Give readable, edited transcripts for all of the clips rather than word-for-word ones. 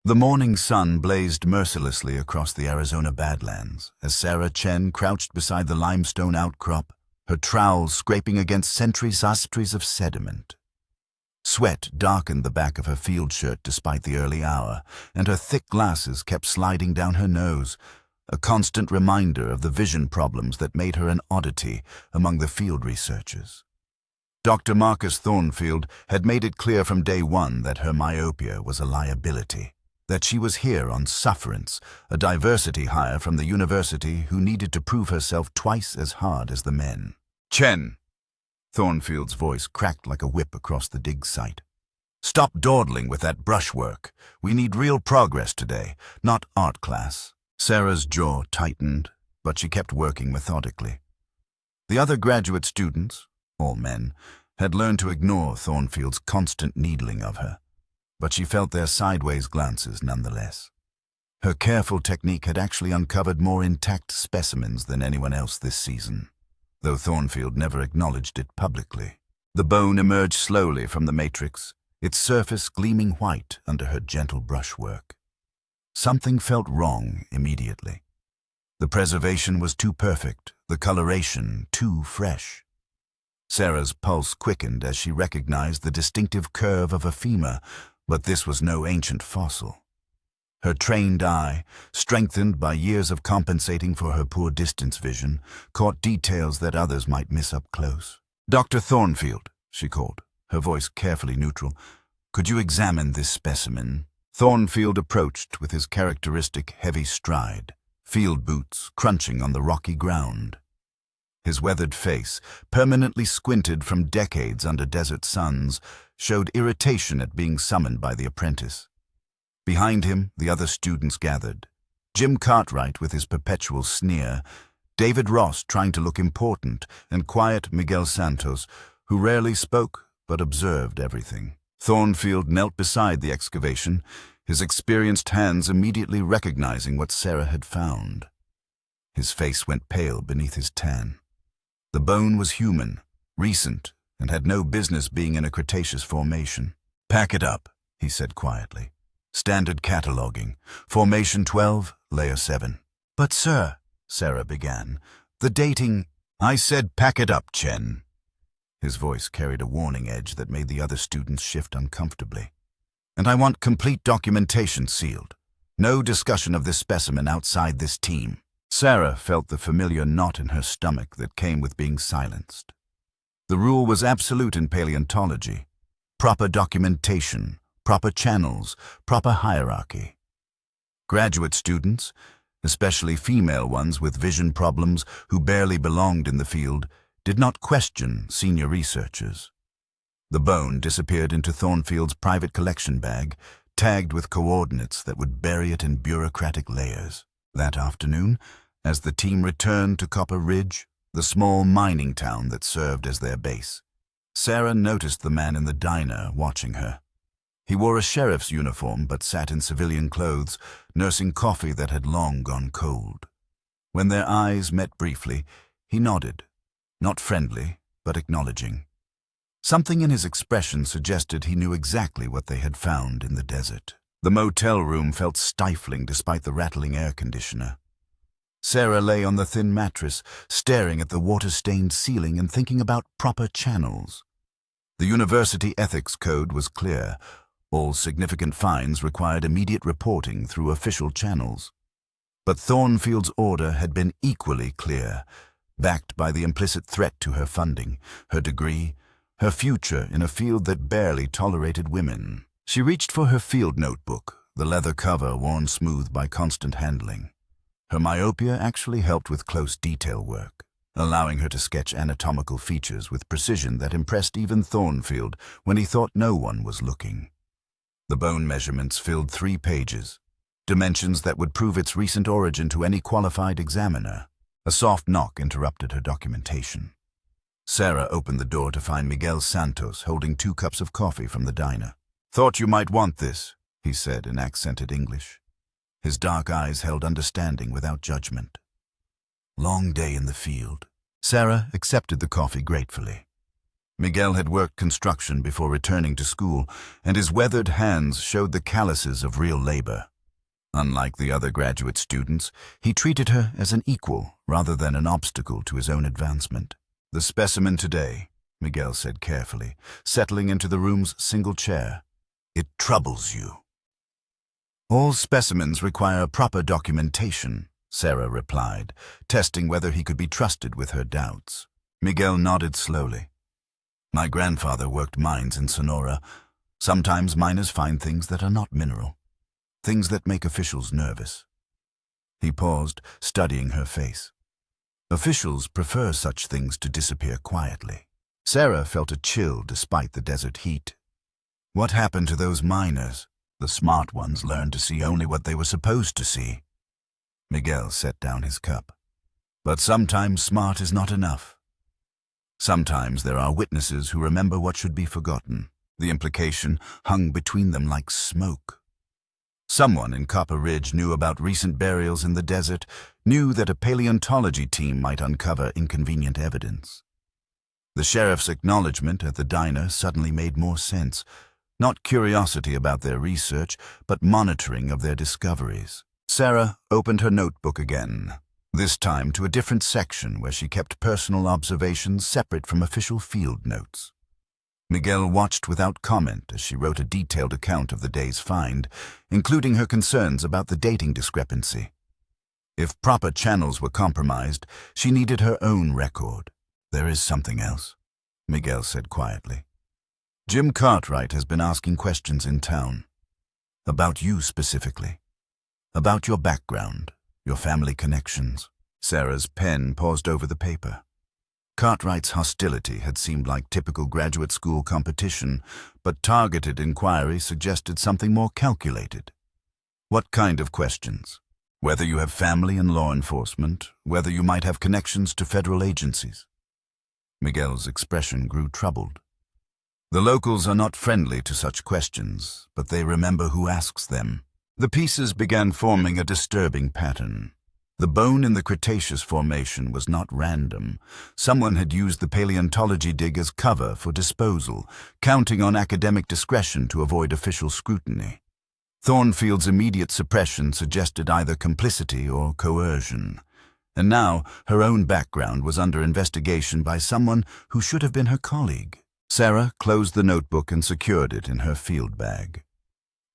The morning sun blazed mercilessly across the Arizona Badlands as Sarah Chen crouched beside the limestone outcrop, her trowel scraping against centuries of sediment. Sweat darkened the back of her field shirt despite the early hour, and her thick glasses kept sliding down her nose, a constant reminder of the vision problems that made her an oddity among the field researchers. Dr. Marcus Thornfield had made it clear from day one that her myopia was a liability, that she was here on sufferance, a diversity hire from the university who needed to prove herself twice as hard as the men. "Chen!" Thornfield's voice cracked like a whip across the dig site. "Stop dawdling with that brushwork. We need real progress today, not art class." Sarah's jaw tightened, but she kept working methodically. The other graduate students, all men, had learned to ignore Thornfield's constant needling of her, but she felt their sideways glances nonetheless. Her careful technique had actually uncovered more intact specimens than anyone else this season, though Thornfield never acknowledged it publicly. The bone emerged slowly from the matrix, its surface gleaming white under her gentle brushwork. Something felt wrong immediately. The preservation was too perfect, the coloration too fresh. Sarah's pulse quickened as she recognized the distinctive curve of a femur, but this was no ancient fossil. Her trained eye, strengthened by years of compensating for her poor distance vision, caught details that others might miss up close. "Dr. Thornfield," she called, her voice carefully neutral, "could you examine this specimen?" Thornfield approached with his characteristic heavy stride, field boots crunching on the rocky ground. His weathered face, permanently squinted from decades under desert suns, showed irritation at being summoned by the apprentice. Behind him, the other students gathered. Jim Cartwright with his perpetual sneer, David Ross trying to look important, and quiet Miguel Santos, who rarely spoke but observed everything. Thornfield knelt beside the excavation, his experienced hands immediately recognizing what Sarah had found. His face went pale beneath his tan. The bone was human, recent, and had no business being in a Cretaceous formation. "Pack it up," he said quietly. "Standard cataloging. Formation 12, Layer 7. "But sir," Sarah began, "the dating—" "I said pack it up, Chen." His voice carried a warning edge that made the other students shift uncomfortably. "And I want complete documentation sealed. No discussion of this specimen outside this team." Sarah felt the familiar knot in her stomach that came with being silenced. The rule was absolute in paleontology. Proper documentation, proper channels, proper hierarchy. Graduate students, especially female ones with vision problems who barely belonged in the field, did not question senior researchers. The bone disappeared into Thornfield's private collection bag, tagged with coordinates that would bury it in bureaucratic layers. That afternoon, as the team returned to Copper Ridge, the small mining town that served as their base, Sarah noticed the man in the diner watching her. He wore a sheriff's uniform but sat in civilian clothes, nursing coffee that had long gone cold. When their eyes met briefly, he nodded, not friendly, but acknowledging. Something in his expression suggested he knew exactly what they had found in the desert. The motel room felt stifling despite the rattling air conditioner. Sarah lay on the thin mattress, staring at the water-stained ceiling and thinking about proper channels. The university ethics code was clear. All significant finds required immediate reporting through official channels. But Thornfield's order had been equally clear, backed by the implicit threat to her funding, her degree, her future in a field that barely tolerated women. She reached for her field notebook, the leather cover worn smooth by constant handling. Her myopia actually helped with close detail work, allowing her to sketch anatomical features with precision that impressed even Thornfield when he thought no one was looking. The bone measurements filled 3 pages, dimensions that would prove its recent origin to any qualified examiner. A soft knock interrupted her documentation. Sarah opened the door to find Miguel Santos holding 2 cups of coffee from the diner. "Thought you might want this," he said in accented English. His dark eyes held understanding without judgment. "Long day in the field." Sarah accepted the coffee gratefully. Miguel had worked construction before returning to school, and his weathered hands showed the calluses of real labor. Unlike the other graduate students, he treated her as an equal rather than an obstacle to his own advancement. "The specimen today," Miguel said carefully, settling into the room's single chair. "It troubles you." "All specimens require proper documentation," Sarah replied, testing whether he could be trusted with her doubts. Miguel nodded slowly. "My grandfather worked mines in Sonora. Sometimes miners find things that are not mineral, things that make officials nervous." He paused, studying her face. Officials prefer such things to disappear quietly. Sarah felt a chill despite the desert heat. What happened to those miners? The smart ones learned to see only what they were supposed to see. Miguel set down his cup. "But sometimes smart is not enough. Sometimes there are witnesses who remember what should be forgotten." The implication hung between them like smoke. Someone in Copper Ridge knew about recent burials in the desert, knew that a paleontology team might uncover inconvenient evidence. The sheriff's acknowledgement at the diner suddenly made more sense. Not curiosity about their research, but monitoring of their discoveries. Sarah opened her notebook again, this time to a different section where she kept personal observations separate from official field notes. Miguel watched without comment as she wrote a detailed account of the day's find, including her concerns about the dating discrepancy. If proper channels were compromised, she needed her own record. "There is something else," Miguel said quietly. "Jim Cartwright has been asking questions in town. About you specifically. About your background, your family connections." Sarah's pen paused over the paper. Cartwright's hostility had seemed like typical graduate school competition, but targeted inquiry suggested something more calculated. "What kind of questions? Whether you have family in law enforcement, whether you might have connections to federal agencies." Miguel's expression grew troubled. "The locals are not friendly to such questions, but they remember who asks them." The pieces began forming a disturbing pattern. The bone in the Cretaceous formation was not random. Someone had used the paleontology dig as cover for disposal, counting on academic discretion to avoid official scrutiny. Thornfield's immediate suppression suggested either complicity or coercion. And now her own background was under investigation by someone who should have been her colleague. Sarah closed the notebook and secured it in her field bag.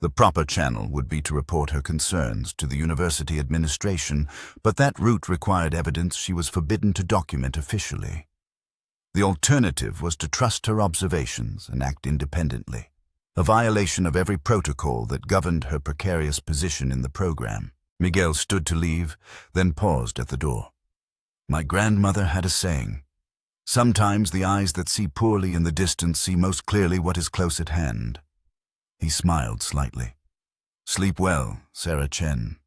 The proper channel would be to report her concerns to the university administration, but that route required evidence she was forbidden to document officially. The alternative was to trust her observations and act independently, a violation of every protocol that governed her precarious position in the program. Miguel stood to leave, then paused at the door. "My grandmother had a saying. Sometimes the eyes that see poorly in the distance see most clearly what is close at hand." He smiled slightly. "Sleep well, Sarah Chen.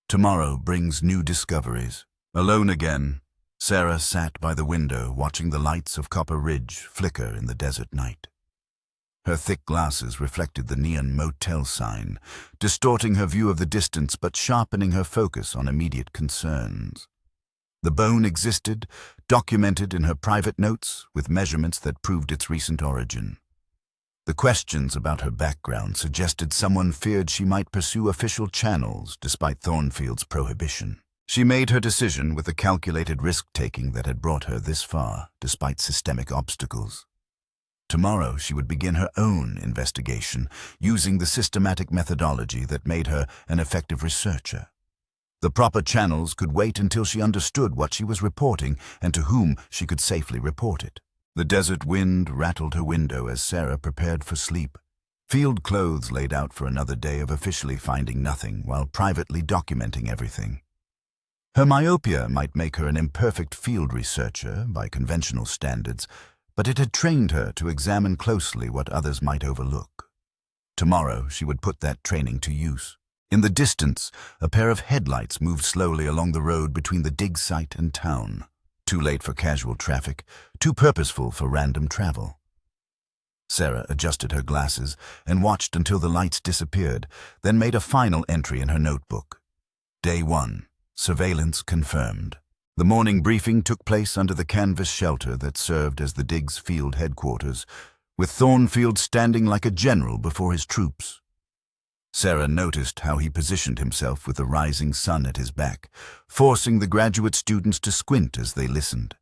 Tomorrow brings new discoveries." Alone again, Sarah sat by the window watching the lights of Copper Ridge flicker in the desert night. Her thick glasses reflected the neon motel sign, distorting her view of the distance but sharpening her focus on immediate concerns. The bone existed, documented in her private notes, with measurements that proved its recent origin. The questions about her background suggested someone feared she might pursue official channels despite Thornfield's prohibition. She made her decision with the calculated risk-taking that had brought her this far, despite systemic obstacles. Tomorrow she would begin her own investigation, using the systematic methodology that made her an effective researcher. The proper channels could wait until she understood what she was reporting and to whom she could safely report it. The desert wind rattled her window as Sarah prepared for sleep. Field clothes laid out for another day of officially finding nothing while privately documenting everything. Her myopia might make her an imperfect field researcher by conventional standards, but it had trained her to examine closely what others might overlook. Tomorrow she would put that training to use. In the distance, a pair of headlights moved slowly along the road between the dig site and town. Too late for casual traffic, too purposeful for random travel. Sarah adjusted her glasses and watched until the lights disappeared, then made a final entry in her notebook. Day 1. Surveillance confirmed. The morning briefing took place under the canvas shelter that served as the dig's field headquarters, with Thornfield standing like a general before his troops. Sarah noticed how he positioned himself with the rising sun at his back, forcing the graduate students to squint as they listened.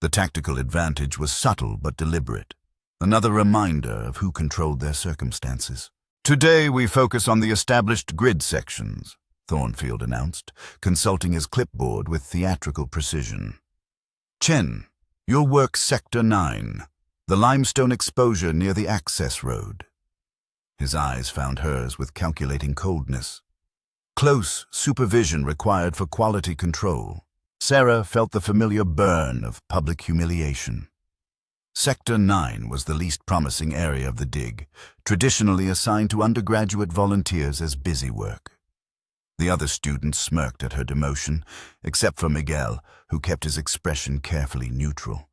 The tactical advantage was subtle but deliberate, another reminder of who controlled their circumstances. "Today we focus on the established grid sections," Thornfield announced, consulting his clipboard with theatrical precision. "Chen, you'll work Sector 9, the limestone exposure near the access road." His eyes found hers with calculating coldness. Close supervision required for quality control. Sarah felt the familiar burn of public humiliation. Sector 9 was the least promising area of the dig, traditionally assigned to undergraduate volunteers as busy work. The other students smirked at her demotion, except for Miguel, who kept his expression carefully neutral.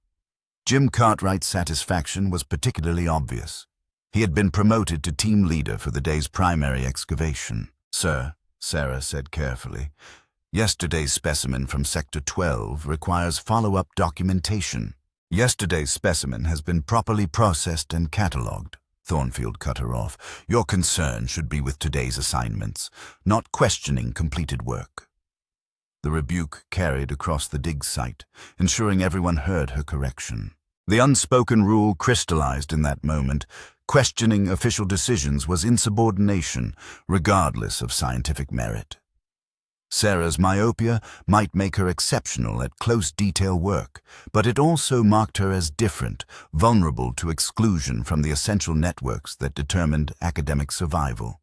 Jim Cartwright's satisfaction was particularly obvious. He had been promoted to team leader for the day's primary excavation. "Sir," Sarah said carefully, "yesterday's specimen from Sector 12 requires follow-up documentation." "Yesterday's specimen has been properly processed and catalogued," Thornfield cut her off. "Your concern should be with today's assignments, not questioning completed work." The rebuke carried across the dig site, ensuring everyone heard her correction. The unspoken rule crystallized in that moment. Questioning official decisions was insubordination, regardless of scientific merit. Sarah's myopia might make her exceptional at close detail work, but it also marked her as different, vulnerable to exclusion from the essential networks that determined academic survival.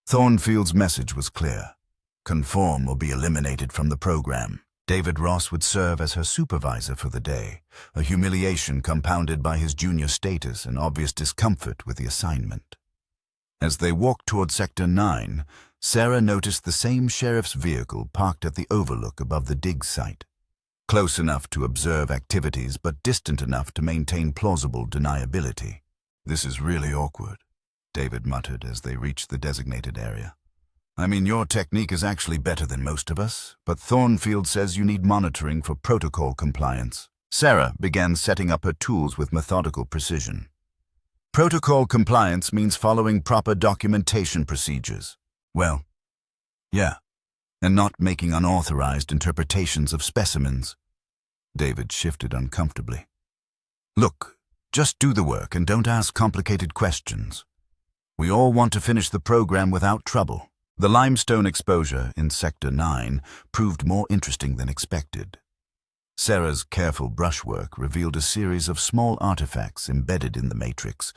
Thornfield's message was clear. Conform or be eliminated from the program. David Ross would serve as her supervisor for the day, a humiliation compounded by his junior status and obvious discomfort with the assignment. As they walked toward Sector 9, Sarah noticed the same sheriff's vehicle parked at the overlook above the dig site. Close enough to observe activities, but distant enough to maintain plausible deniability. "This is really awkward," David muttered as they reached the designated area. "I mean, your technique is actually better than most of us, but Thornfield says you need monitoring for protocol compliance." Sarah began setting up her tools with methodical precision. "Protocol compliance means following proper documentation procedures." "Well, yeah, and not making unauthorized interpretations of specimens." David shifted uncomfortably. "Look, just do the work and don't ask complicated questions. We all want to finish the program without trouble." The limestone exposure in Sector 9 proved more interesting than expected. Sarah's careful brushwork revealed a series of small artifacts embedded in the matrix,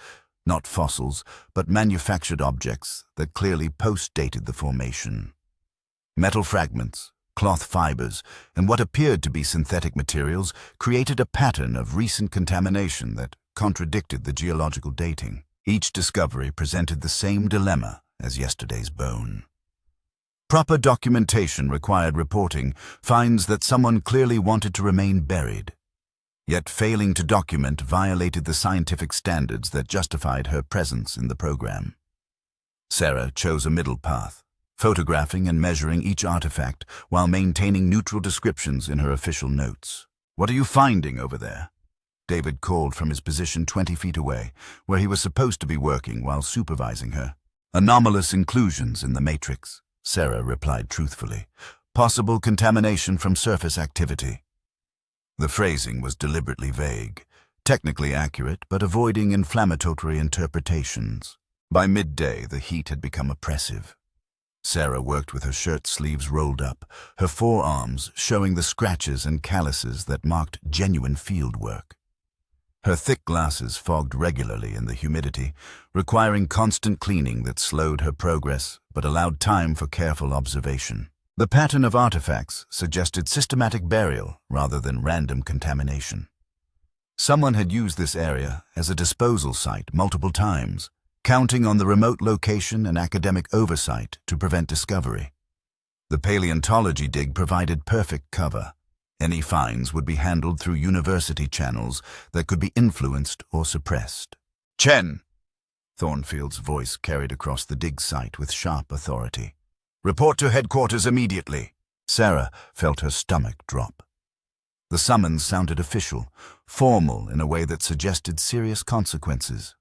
not fossils, but manufactured objects that clearly post-dated the formation. Metal fragments, cloth fibers, and what appeared to be synthetic materials created a pattern of recent contamination that contradicted the geological dating. Each discovery presented the same dilemma as yesterday's bone. Proper documentation required reporting finds that someone clearly wanted to remain buried. Yet failing to document violated the scientific standards that justified her presence in the program. Sarah chose a middle path, photographing and measuring each artifact while maintaining neutral descriptions in her official notes. "What are you finding over there?" David called from his position 20 feet away, where he was supposed to be working while supervising her. "Anomalous inclusions in the matrix," Sarah replied truthfully. "Possible contamination from surface activity." The phrasing was deliberately vague, technically accurate, but avoiding inflammatory interpretations. By midday, the heat had become oppressive. Sarah worked with her shirt sleeves rolled up, her forearms showing the scratches and calluses that marked genuine field work. Her thick glasses fogged regularly in the humidity, requiring constant cleaning that slowed her progress but allowed time for careful observation. The pattern of artifacts suggested systematic burial rather than random contamination. Someone had used this area as a disposal site multiple times, counting on the remote location and academic oversight to prevent discovery. The paleontology dig provided perfect cover. Any finds would be handled through university channels that could be influenced or suppressed. "Chen!" Thornfield's voice carried across the dig site with sharp authority. "Report to headquarters immediately." Sarah felt her stomach drop. The summons sounded official, formal in a way that suggested serious consequences.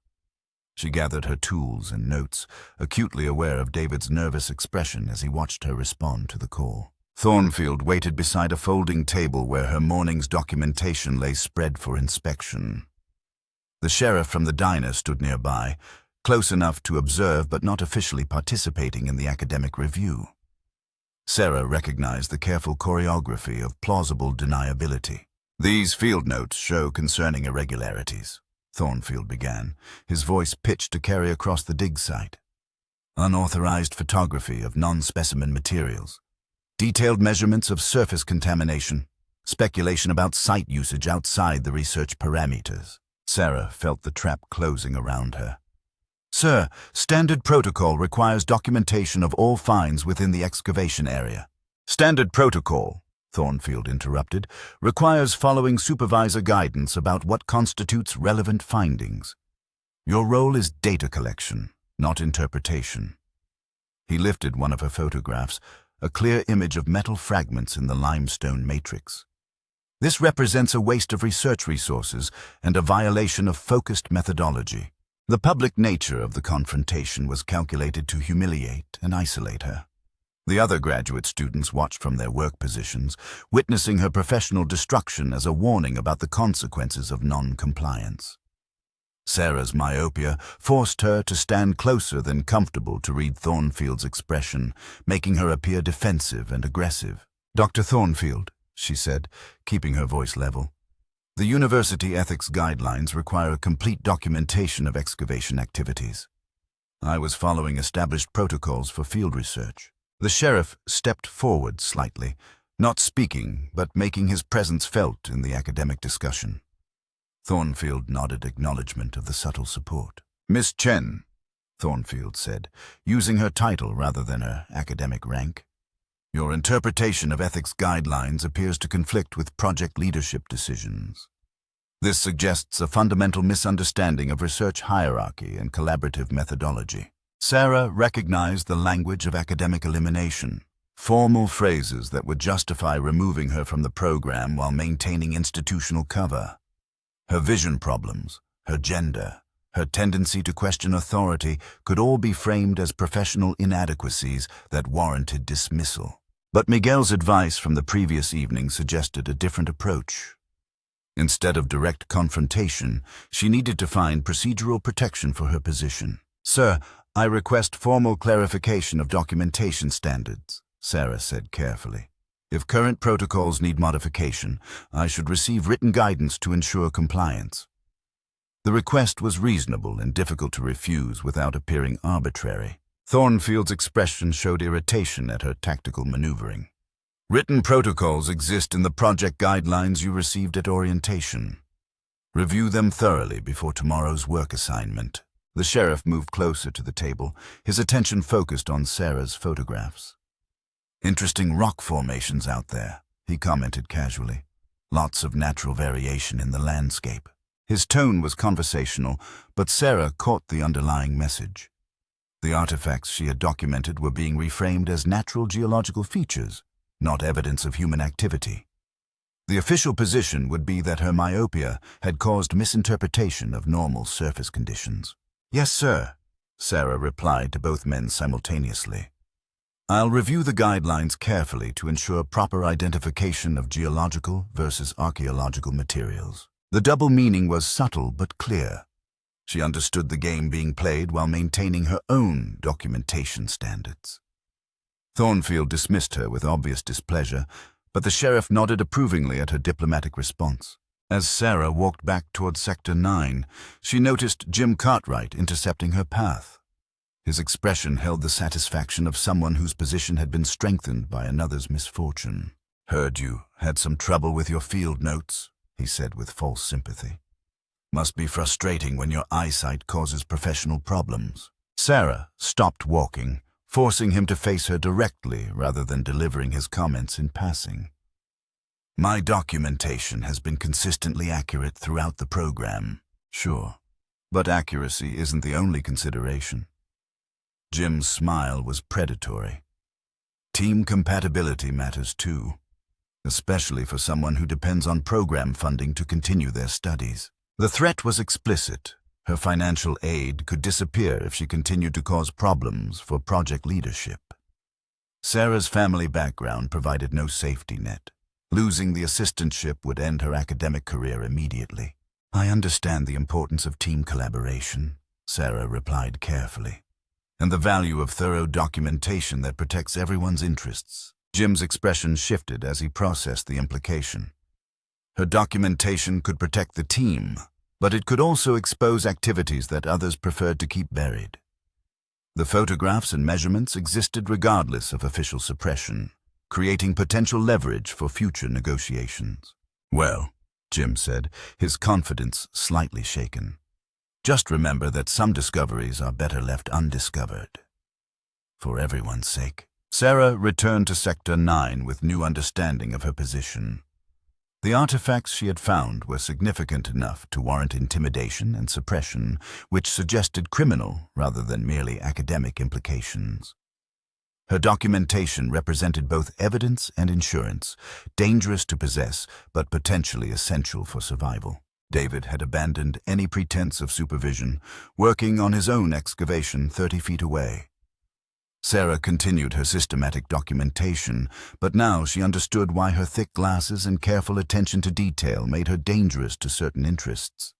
She gathered her tools and notes, acutely aware of David's nervous expression as he watched her respond to the call. Thornfield waited beside a folding table where her morning's documentation lay spread for inspection. The sheriff from the diner stood nearby, close enough to observe but not officially participating in the academic review. Sarah recognized the careful choreography of plausible deniability. "These field notes show concerning irregularities," Thornfield began, his voice pitched to carry across the dig site. "Unauthorized photography of non-specimen materials, detailed measurements of surface contamination, speculation about site usage outside the research parameters." Sarah felt the trap closing around her. "Sir, standard protocol requires documentation of all finds within the excavation area." "Standard protocol," Thornfield interrupted, "requires following supervisor guidance about what constitutes relevant findings. Your role is data collection, not interpretation." He lifted one of her photographs, a clear image of metal fragments in the limestone matrix. "This represents a waste of research resources and a violation of focused methodology." The public nature of the confrontation was calculated to humiliate and isolate her. The other graduate students watched from their work positions, witnessing her professional destruction as a warning about the consequences of non-compliance. Sarah's myopia forced her to stand closer than comfortable to read Thornfield's expression, making her appear defensive and aggressive. "Dr. Thornfield," she said, keeping her voice level, "the university ethics guidelines require a complete documentation of excavation activities. I was following established protocols for field research." The sheriff stepped forward slightly, not speaking, but making his presence felt in the academic discussion. Thornfield nodded acknowledgement of the subtle support. "Miss Chen," Thornfield said, using her title rather than her academic rank, "your interpretation of ethics guidelines appears to conflict with project leadership decisions. This suggests a fundamental misunderstanding of research hierarchy and collaborative methodology." Sarah recognized the language of academic elimination, formal phrases that would justify removing her from the program while maintaining institutional cover. Her vision problems, her gender, her tendency to question authority could all be framed as professional inadequacies that warranted dismissal. But Miguel's advice from the previous evening suggested a different approach. Instead of direct confrontation, she needed to find procedural protection for her position. "Sir, I request formal clarification of documentation standards," Sarah said carefully. "If current protocols need modification, I should receive written guidance to ensure compliance." The request was reasonable and difficult to refuse without appearing arbitrary. Thornfield's expression showed irritation at her tactical maneuvering. "Written protocols exist in the project guidelines you received at orientation. Review them thoroughly before tomorrow's work assignment." The sheriff moved closer to the table, his attention focused on Sarah's photographs. "Interesting rock formations out there," he commented casually. "Lots of natural variation in the landscape." His tone was conversational, but Sarah caught the underlying message. The artifacts she had documented were being reframed as natural geological features, not evidence of human activity. The official position would be that her myopia had caused misinterpretation of normal surface conditions. "Yes, sir," Sarah replied to both men simultaneously. "I'll review the guidelines carefully to ensure proper identification of geological versus archaeological materials." The double meaning was subtle but clear. She understood the game being played while maintaining her own documentation standards. Thornfield dismissed her with obvious displeasure, but the sheriff nodded approvingly at her diplomatic response. As Sarah walked back toward Sector 9, she noticed Jim Cartwright intercepting her path. His expression held the satisfaction of someone whose position had been strengthened by another's misfortune. "Heard you had some trouble with your field notes," he said with false sympathy. "Must be frustrating when your eyesight causes professional problems." Sarah stopped walking, forcing him to face her directly rather than delivering his comments in passing. "My documentation has been consistently accurate throughout the program." "Sure, but accuracy isn't the only consideration." Jim's smile was predatory. Team compatibility matters too, especially for someone who depends on program funding to continue their studies. The threat was explicit. Her financial aid could disappear if she continued to cause problems for project leadership. Sarah's family background provided no safety net. Losing the assistantship would end her academic career immediately. "I understand the importance of team collaboration," Sarah replied carefully, "and the value of thorough documentation that protects everyone's interests." Jim's expression shifted as he processed the implication. Her documentation could protect the team, but it could also expose activities that others preferred to keep buried. The photographs and measurements existed regardless of official suppression, creating potential leverage for future negotiations. "Well," Jim said, his confidence slightly shaken, "just remember that some discoveries are better left undiscovered. For everyone's sake." Sarah returned to Sector 9 with new understanding of her position. The artifacts she had found were significant enough to warrant intimidation and suppression, which suggested criminal rather than merely academic implications. Her documentation represented both evidence and insurance, dangerous to possess but potentially essential for survival. David had abandoned any pretense of supervision, working on his own excavation 30 feet away. Sarah continued her systematic documentation, but now she understood why her thick glasses and careful attention to detail made her dangerous to certain interests.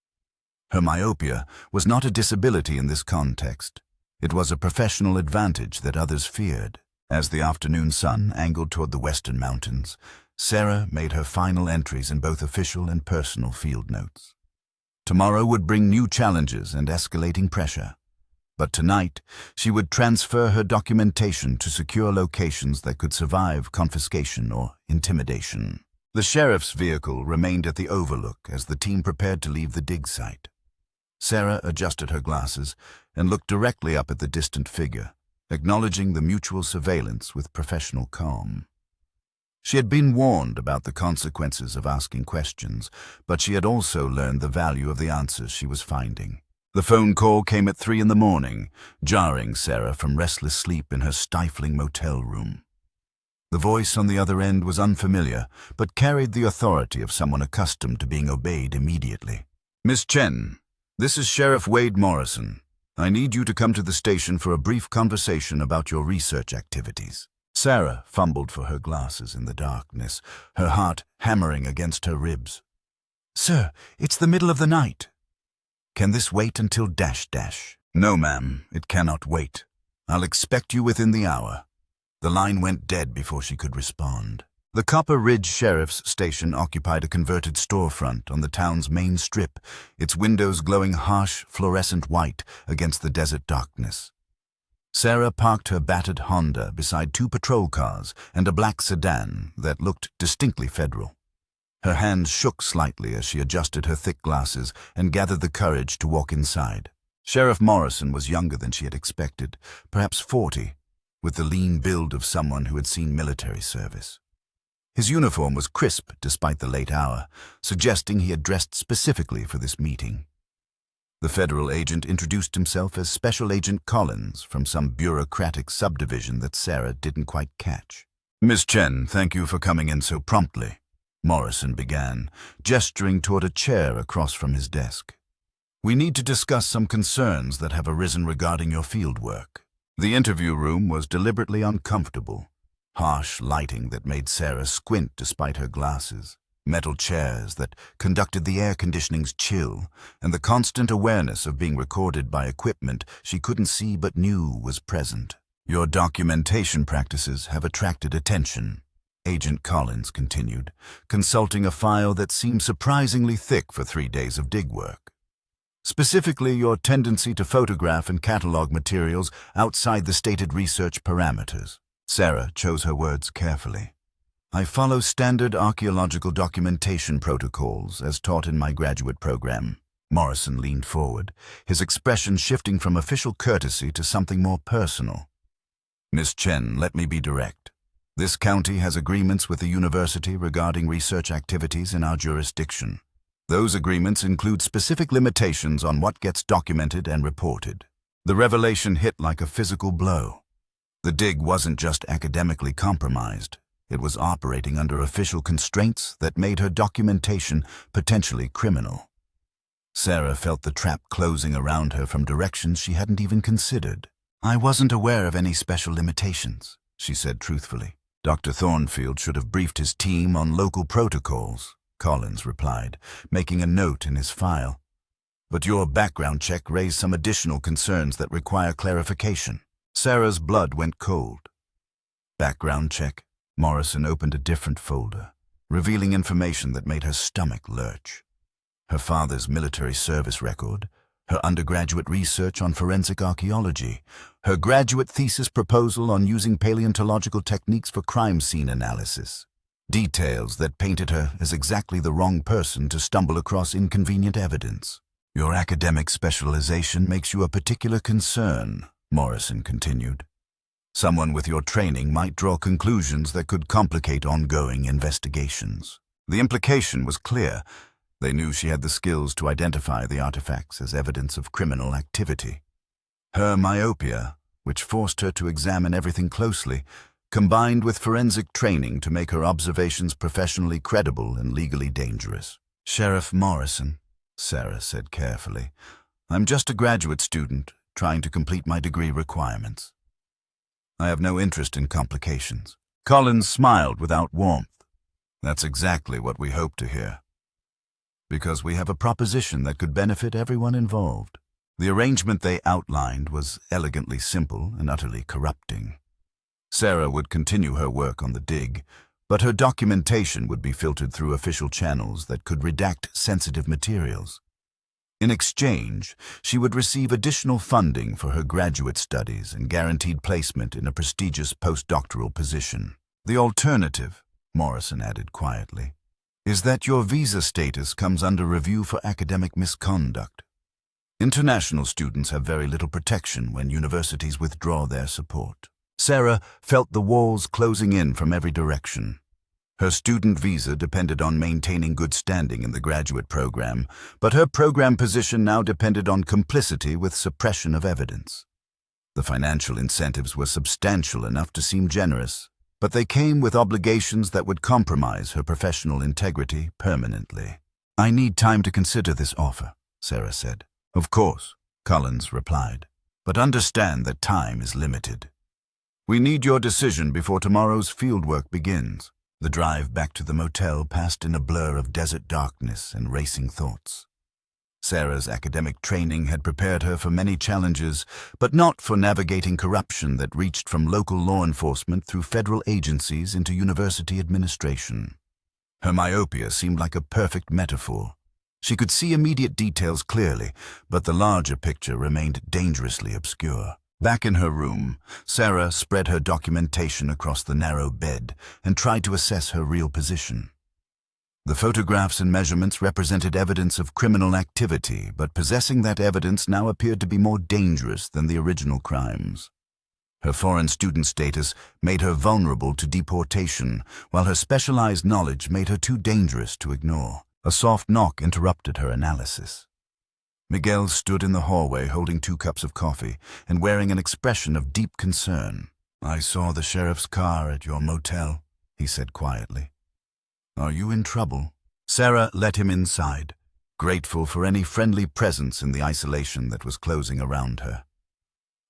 Her myopia was not a disability in this context. It was a professional advantage that others feared. As the afternoon sun angled toward the western mountains, Sarah made her final entries in both official and personal field notes. Tomorrow would bring new challenges and escalating pressure. But tonight, she would transfer her documentation to secure locations that could survive confiscation or intimidation. The sheriff's vehicle remained at the overlook as the team prepared to leave the dig site. Sarah adjusted her glasses and looked directly up at the distant figure, acknowledging the mutual surveillance with professional calm. She had been warned about the consequences of asking questions, but she had also learned the value of the answers she was finding. The phone call came at 3 in the morning, jarring Sarah from restless sleep in her stifling motel room. The voice on the other end was unfamiliar, but carried the authority of someone accustomed to being obeyed immediately. "Miss Chen, this is Sheriff Wade Morrison. I need you to come to the station for a brief conversation about your research activities." Sarah fumbled for her glasses in the darkness, her heart hammering against her ribs. "Sir, it's the middle of the night." "Can this wait until dash?" "No, ma'am, it cannot wait. I'll expect you within the hour." The line went dead before she could respond. The Copper Ridge Sheriff's Station occupied a converted storefront on the town's main strip, its windows glowing harsh, fluorescent white against the desert darkness. Sarah parked her battered Honda beside 2 patrol cars and a black sedan that looked distinctly federal. Her hands shook slightly as she adjusted her thick glasses and gathered the courage to walk inside. Sheriff Morrison was younger than she had expected, perhaps 40, with the lean build of someone who had seen military service. His uniform was crisp despite the late hour, suggesting he had dressed specifically for this meeting. The federal agent introduced himself as Special Agent Collins from some bureaucratic subdivision that Sarah didn't quite catch. "Miss Chen, thank you for coming in so promptly," Morrison began, gesturing toward a chair across from his desk. "We need to discuss some concerns that have arisen regarding your fieldwork." The interview room was deliberately uncomfortable. Harsh lighting that made Sarah squint despite her glasses, metal chairs that conducted the air conditioning's chill, and the constant awareness of being recorded by equipment she couldn't see but knew was present. "Your documentation practices have attracted attention," Agent Collins continued, consulting a file that seemed surprisingly thick for 3 days of dig work. "Specifically, your tendency to photograph and catalog materials outside the stated research parameters." Sarah chose her words carefully. "I follow standard archaeological documentation protocols as taught in my graduate program." Morrison leaned forward, his expression shifting from official courtesy to something more personal. "Miss Chen, let me be direct. This county has agreements with the university regarding research activities in our jurisdiction. Those agreements include specific limitations on what gets documented and reported." The revelation hit like a physical blow. The dig wasn't just academically compromised. It was operating under official constraints that made her documentation potentially criminal. Sarah felt the trap closing around her from directions she hadn't even considered. "I wasn't aware of any special limitations," she said truthfully. "Dr. Thornfield should have briefed his team on local protocols," Collins replied, making a note in his file. "But your background check raised some additional concerns that require clarification." Sarah's blood went cold. Background check. Morrison opened a different folder, revealing information that made her stomach lurch. Her father's military service record, her undergraduate research on forensic archaeology, her graduate thesis proposal on using paleontological techniques for crime scene analysis. Details that painted her as exactly the wrong person to stumble across inconvenient evidence. "Your academic specialization makes you a particular concern," Morrison continued. "Someone with your training might draw conclusions that could complicate ongoing investigations." The implication was clear. They knew she had the skills to identify the artifacts as evidence of criminal activity. Her myopia, which forced her to examine everything closely, combined with forensic training to make her observations professionally credible and legally dangerous. "Sheriff Morrison," Sarah said carefully, "I'm just a graduate student trying to complete my degree requirements. I have no interest in complications." Collins smiled without warmth. "That's exactly what we hope to hear. Because we have a proposition that could benefit everyone involved." The arrangement they outlined was elegantly simple and utterly corrupting. Sarah would continue her work on the dig, but her documentation would be filtered through official channels that could redact sensitive materials. In exchange, she would receive additional funding for her graduate studies and guaranteed placement in a prestigious postdoctoral position. "The alternative," Morrison added quietly, "is that your visa status comes under review for academic misconduct. International students have very little protection when universities withdraw their support." Sarah felt the walls closing in from every direction. Her student visa depended on maintaining good standing in the graduate program, but her program position now depended on complicity with suppression of evidence. The financial incentives were substantial enough to seem generous, but they came with obligations that would compromise her professional integrity permanently. "I need time to consider this offer," Sarah said. "Of course," Collins replied, "but understand that time is limited. We need your decision before tomorrow's fieldwork begins." The drive back to the motel passed in a blur of desert darkness and racing thoughts. Sarah's academic training had prepared her for many challenges, but not for navigating corruption that reached from local law enforcement through federal agencies into university administration. Her myopia seemed like a perfect metaphor. She could see immediate details clearly, but the larger picture remained dangerously obscure. Back in her room, Sarah spread her documentation across the narrow bed and tried to assess her real position. The photographs and measurements represented evidence of criminal activity, but possessing that evidence now appeared to be more dangerous than the original crimes. Her foreign student status made her vulnerable to deportation, while her specialized knowledge made her too dangerous to ignore. A soft knock interrupted her analysis. Miguel stood in the hallway holding 2 cups of coffee and wearing an expression of deep concern. "I saw the sheriff's car at your motel," he said quietly. "Are you in trouble?" Sarah let him inside, grateful for any friendly presence in the isolation that was closing around her.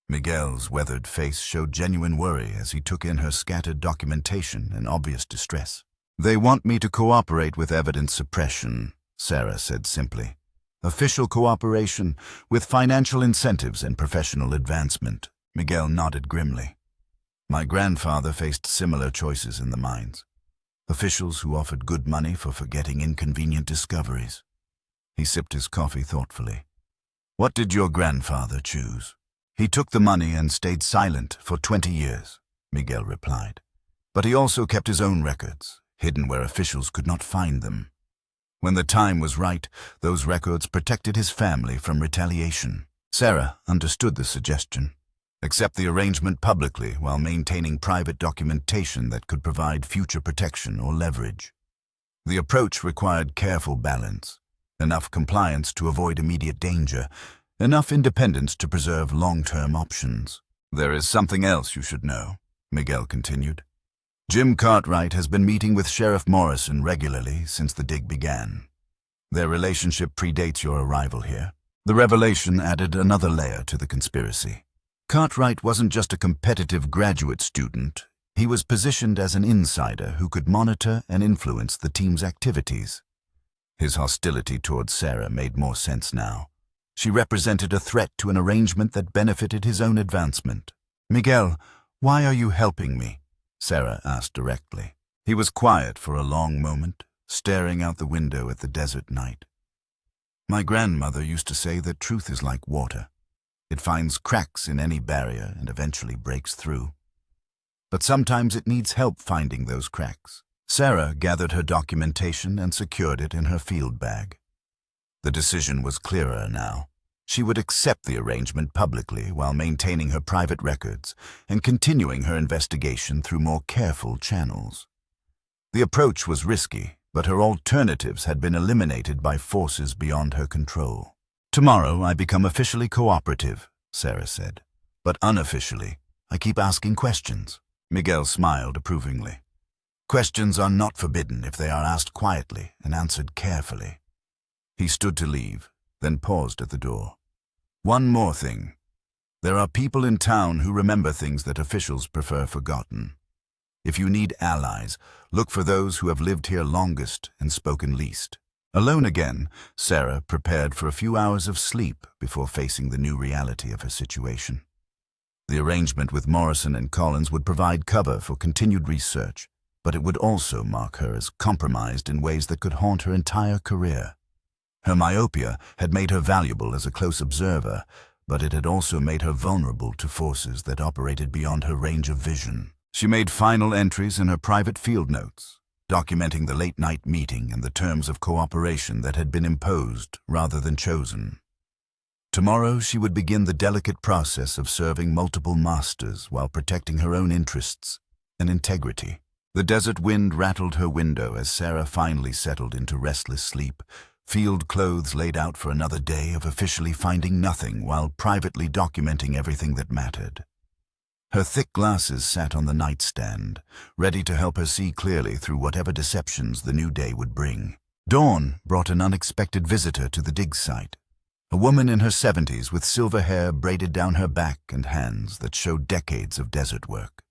Miguel's weathered face showed genuine worry as he took in her scattered documentation and obvious distress. "They want me to cooperate with evidence suppression," Sarah said simply. "Official cooperation with financial incentives and professional advancement." Miguel nodded grimly. "My grandfather faced similar choices in the mines. Officials who offered good money for forgetting inconvenient discoveries." He sipped his coffee thoughtfully. "What did your grandfather choose?" "He took the money and stayed silent for 20 years, Miguel replied. "But he also kept his own records, hidden where officials could not find them. When the time was right, those records protected his family from retaliation." Sarah understood the suggestion. Accept the arrangement publicly while maintaining private documentation that could provide future protection or leverage. The approach required careful balance, enough compliance to avoid immediate danger, enough independence to preserve long-term options. There is something else you should know, Miguel continued. Jim Cartwright has been meeting with Sheriff Morrison regularly since the dig began. Their relationship predates your arrival here. The revelation added another layer to the conspiracy. Cartwright wasn't just a competitive graduate student. He was positioned as an insider who could monitor and influence the team's activities. His hostility towards Sarah made more sense now. She represented a threat to an arrangement that benefited his own advancement. "Miguel, why are you helping me?" Sarah asked directly. He was quiet for a long moment, staring out the window at the desert night. "My grandmother used to say that truth is like water. It finds cracks in any barrier and eventually breaks through. But sometimes it needs help finding those cracks." Sarah gathered her documentation and secured it in her field bag. The decision was clearer now. She would accept the arrangement publicly while maintaining her private records and continuing her investigation through more careful channels. The approach was risky, but her alternatives had been eliminated by forces beyond her control. "Tomorrow I become officially cooperative," Sarah said. "But unofficially, I keep asking questions." Miguel smiled approvingly. "Questions are not forbidden if they are asked quietly and answered carefully." He stood to leave, then paused at the door. "One more thing. There are people in town who remember things that officials prefer forgotten. If you need allies, look for those who have lived here longest and spoken least." Alone again, Sarah prepared for a few hours of sleep before facing the new reality of her situation. The arrangement with Morrison and Collins would provide cover for continued research, but it would also mark her as compromised in ways that could haunt her entire career. Her myopia had made her valuable as a close observer, but it had also made her vulnerable to forces that operated beyond her range of vision. She made final entries in her private field notes, documenting the late-night meeting and the terms of cooperation that had been imposed rather than chosen. Tomorrow she would begin the delicate process of serving multiple masters while protecting her own interests and integrity. The desert wind rattled her window as Sarah finally settled into restless sleep, field clothes laid out for another day of officially finding nothing while privately documenting everything that mattered. Her thick glasses sat on the nightstand, ready to help her see clearly through whatever deceptions the new day would bring. Dawn brought an unexpected visitor to the dig site, a woman in her 70s with silver hair braided down her back and hands that showed decades of desert work.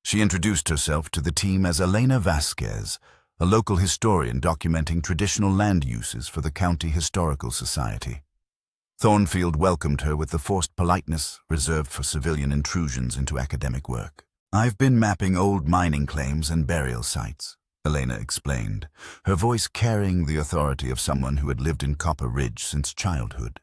She introduced herself to the team as Elena Vasquez, a local historian documenting traditional land uses for the County Historical Society. Thornfield welcomed her with the forced politeness reserved for civilian intrusions into academic work. "I've been mapping old mining claims and burial sites," Elena explained, her voice carrying the authority of someone who had lived in Copper Ridge since childhood.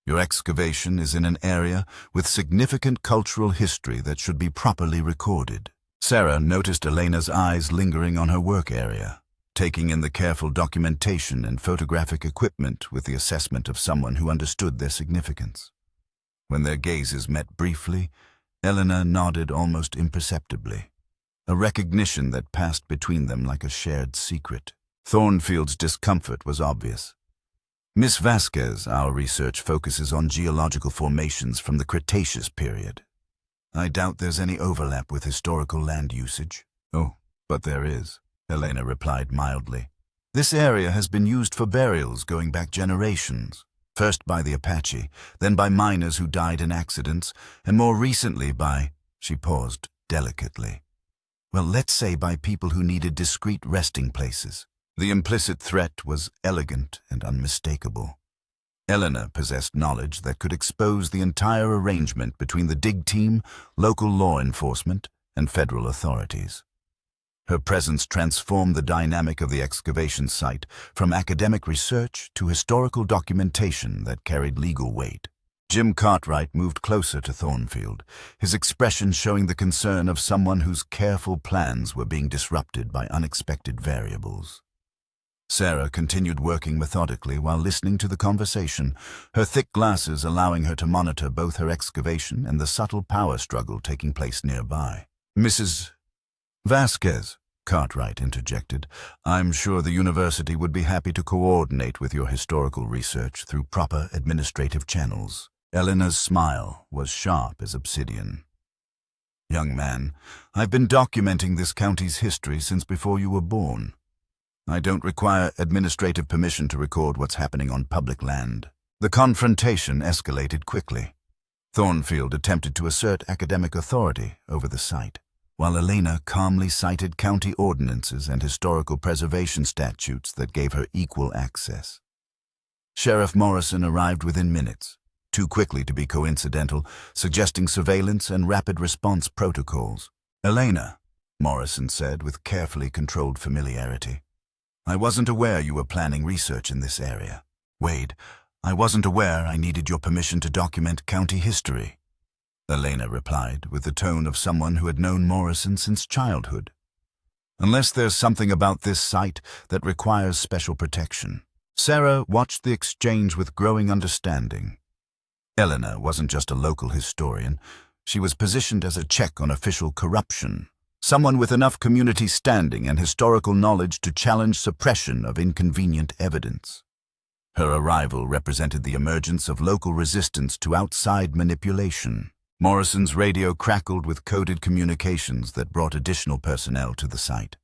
"Your excavation is in an area with significant cultural history that should be properly recorded." Sarah noticed Elena's eyes lingering on her work area, taking in the careful documentation and photographic equipment with the assessment of someone who understood their significance. When their gazes met briefly, Elena nodded almost imperceptibly, a recognition that passed between them like a shared secret. Thornfield's discomfort was obvious. "Miss Vasquez, our research focuses on geological formations from the Cretaceous period. I doubt there's any overlap with historical land usage." "Oh, but there is," Elena replied mildly. "This area has been used for burials going back generations, first by the Apache, then by miners who died in accidents, and more recently by—" She paused delicately. "Well, let's say by people who needed discreet resting places." The implicit threat was elegant and unmistakable. Elena possessed knowledge that could expose the entire arrangement between the dig team, local law enforcement, and federal authorities. Her presence transformed the dynamic of the excavation site from academic research to historical documentation that carried legal weight. Jim Cartwright moved closer to Thornfield, his expression showing the concern of someone whose careful plans were being disrupted by unexpected variables. Sarah continued working methodically while listening to the conversation, her thick glasses allowing her to monitor both her excavation and the subtle power struggle taking place nearby. "Mrs. Vasquez," Cartwright interjected, "I'm sure the university would be happy to coordinate with your historical research through proper administrative channels." Eleanor's smile was sharp as obsidian. "Young man, I've been documenting this county's history since before you were born. I don't require administrative permission to record what's happening on public land." The confrontation escalated quickly. Thornfield attempted to assert academic authority over the site, while Elena calmly cited county ordinances and historical preservation statutes that gave her equal access. Sheriff Morrison arrived within minutes, too quickly to be coincidental, suggesting surveillance and rapid response protocols. "Elena," Morrison said with carefully controlled familiarity, "I wasn't aware you were planning research in this area. Wade, I wasn't aware I needed your permission to document county history," Elena replied with the tone of someone who had known Morrison since childhood. "Unless there's something about this site that requires special protection." Sarah watched the exchange with growing understanding. Elena wasn't just a local historian. She was positioned as a check on official corruption, someone with enough community standing and historical knowledge to challenge suppression of inconvenient evidence. Her arrival represented the emergence of local resistance to outside manipulation. Morrison's radio crackled with coded communications that brought additional personnel to the site.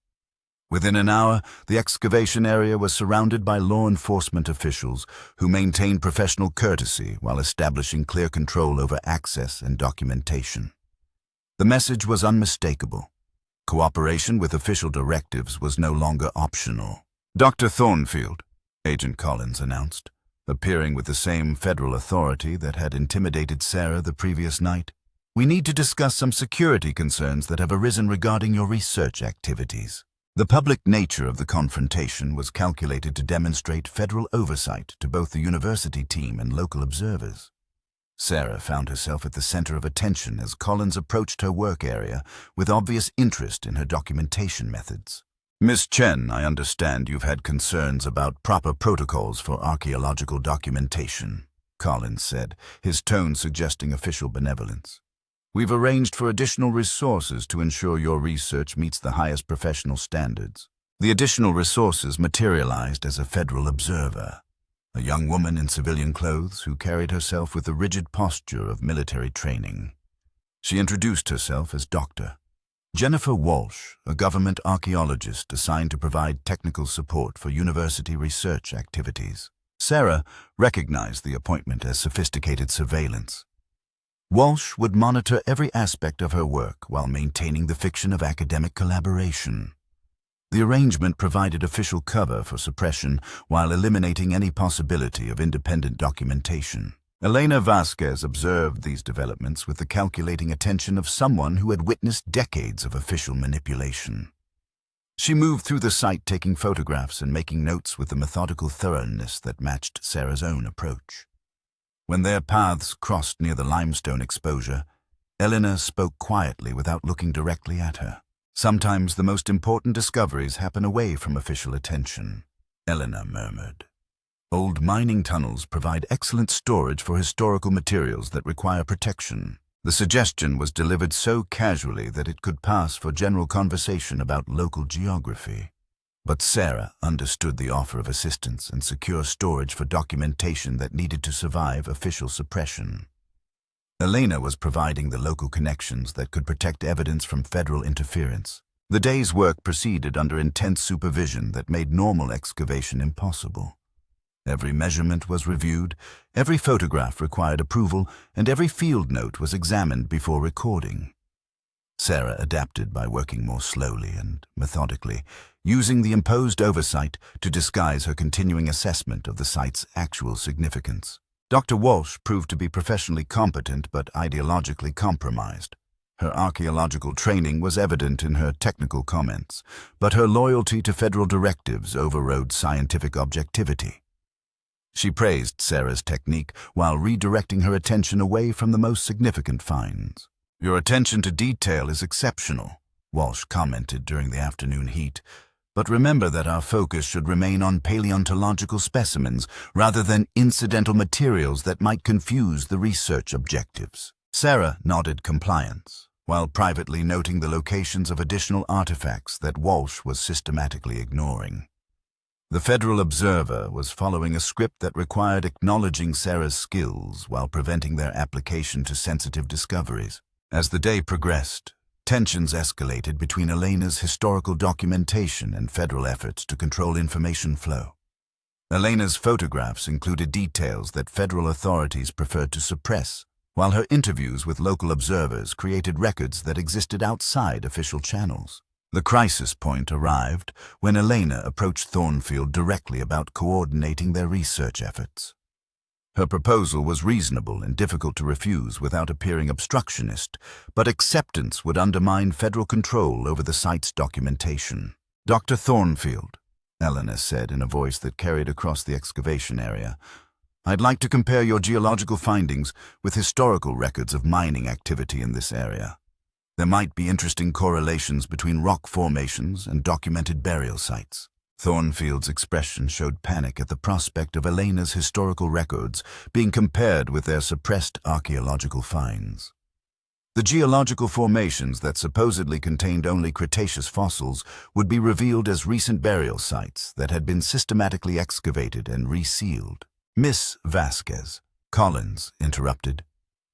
Within an hour, the excavation area was surrounded by law enforcement officials who maintained professional courtesy while establishing clear control over access and documentation. The message was unmistakable. Cooperation with official directives was no longer optional. "Dr. Thornfield," Agent Collins announced, appearing with the same federal authority that had intimidated Sarah the previous night. "We need to discuss some security concerns that have arisen regarding your research activities." The public nature of the confrontation was calculated to demonstrate federal oversight to both the university team and local observers. Sarah found herself at the center of attention as Collins approached her work area with obvious interest in her documentation methods. "Miss Chen, I understand you've had concerns about proper protocols for archaeological documentation," Collins said, his tone suggesting official benevolence. "We've arranged for additional resources to ensure your research meets the highest professional standards." The additional resources materialized as a federal observer, a young woman in civilian clothes who carried herself with the rigid posture of military training. She introduced herself as Dr. Jennifer Walsh, a government archaeologist assigned to provide technical support for university research activities. Sarah recognized the appointment as sophisticated surveillance. Walsh would monitor every aspect of her work while maintaining the fiction of academic collaboration. The arrangement provided official cover for suppression while eliminating any possibility of independent documentation. Elena Vasquez observed these developments with the calculating attention of someone who had witnessed decades of official manipulation. She moved through the site taking photographs and making notes with the methodical thoroughness that matched Sarah's own approach. When their paths crossed near the limestone exposure, Elena spoke quietly without looking directly at her. "Sometimes the most important discoveries happen away from official attention," Elena murmured. "Old mining tunnels provide excellent storage for historical materials that require protection." The suggestion was delivered so casually that it could pass for general conversation about local geography. But Sarah understood the offer of assistance and secure storage for documentation that needed to survive official suppression. Elena was providing the local connections that could protect evidence from federal interference. The day's work proceeded under intense supervision that made normal excavation impossible. Every measurement was reviewed, every photograph required approval, and every field note was examined before recording. Sarah adapted by working more slowly and methodically, using the imposed oversight to disguise her continuing assessment of the site's actual significance. Dr. Walsh proved to be professionally competent but ideologically compromised. Her archaeological training was evident in her technical comments, but her loyalty to federal directives overrode scientific objectivity. She praised Sarah's technique while redirecting her attention away from the most significant finds. "Your attention to detail is exceptional," Walsh commented during the afternoon heat, "but remember that our focus should remain on paleontological specimens rather than incidental materials that might confuse the research objectives." Sarah nodded compliance, while privately noting the locations of additional artifacts that Walsh was systematically ignoring. The Federal Observer was following a script that required acknowledging Sarah's skills while preventing their application to sensitive discoveries. As the day progressed, tensions escalated between Elena's historical documentation and federal efforts to control information flow. Elena's photographs included details that federal authorities preferred to suppress, while her interviews with local observers created records that existed outside official channels. The crisis point arrived when Elena approached Thornfield directly about coordinating their research efforts. Her proposal was reasonable and difficult to refuse without appearing obstructionist, but acceptance would undermine federal control over the site's documentation. "Dr. Thornfield," Eleanor said in a voice that carried across the excavation area, "I'd like to compare your geological findings with historical records of mining activity in this area. There might be interesting correlations between rock formations and documented burial sites." Thornfield's expression showed panic at the prospect of Elena's historical records being compared with their suppressed archaeological finds. The geological formations that supposedly contained only Cretaceous fossils would be revealed as recent burial sites that had been systematically excavated and resealed. "Miss Vasquez," Collins interrupted.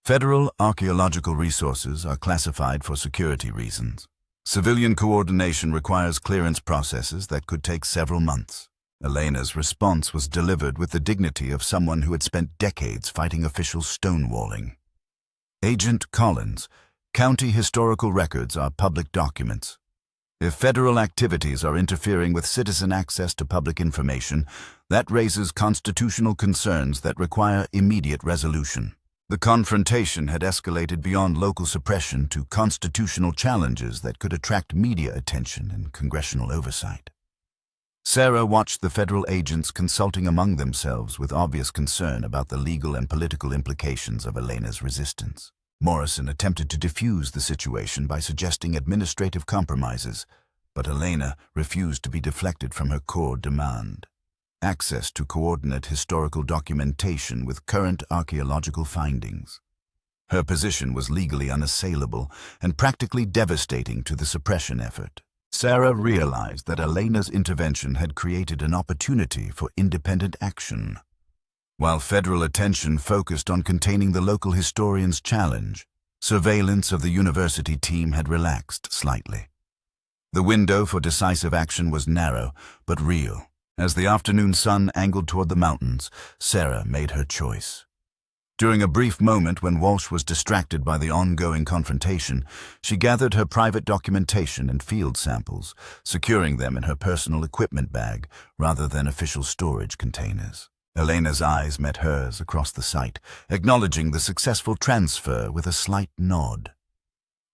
"Federal archaeological resources are classified for security reasons. Civilian coordination requires clearance processes that could take several months." Elena's response was delivered with the dignity of someone who had spent decades fighting official stonewalling. "Agent Collins, county historical records are public documents. If federal activities are interfering with citizen access to public information, that raises constitutional concerns that require immediate resolution." The confrontation had escalated beyond local suppression to constitutional challenges that could attract media attention and congressional oversight. Sarah watched the federal agents consulting among themselves with obvious concern about the legal and political implications of Elena's resistance. Morrison attempted to defuse the situation by suggesting administrative compromises, but Elena refused to be deflected from her core demand: access to coordinate historical documentation with current archaeological findings. Her position was legally unassailable and practically devastating to the suppression effort. Sarah realized that Elena's intervention had created an opportunity for independent action. While federal attention focused on containing the local historian's challenge, surveillance of the university team had relaxed slightly. The window for decisive action was narrow, but real. As the afternoon sun angled toward the mountains, Sarah made her choice. During a brief moment when Walsh was distracted by the ongoing confrontation, she gathered her private documentation and field samples, securing them in her personal equipment bag rather than official storage containers. Elena's eyes met hers across the site, acknowledging the successful transfer with a slight nod.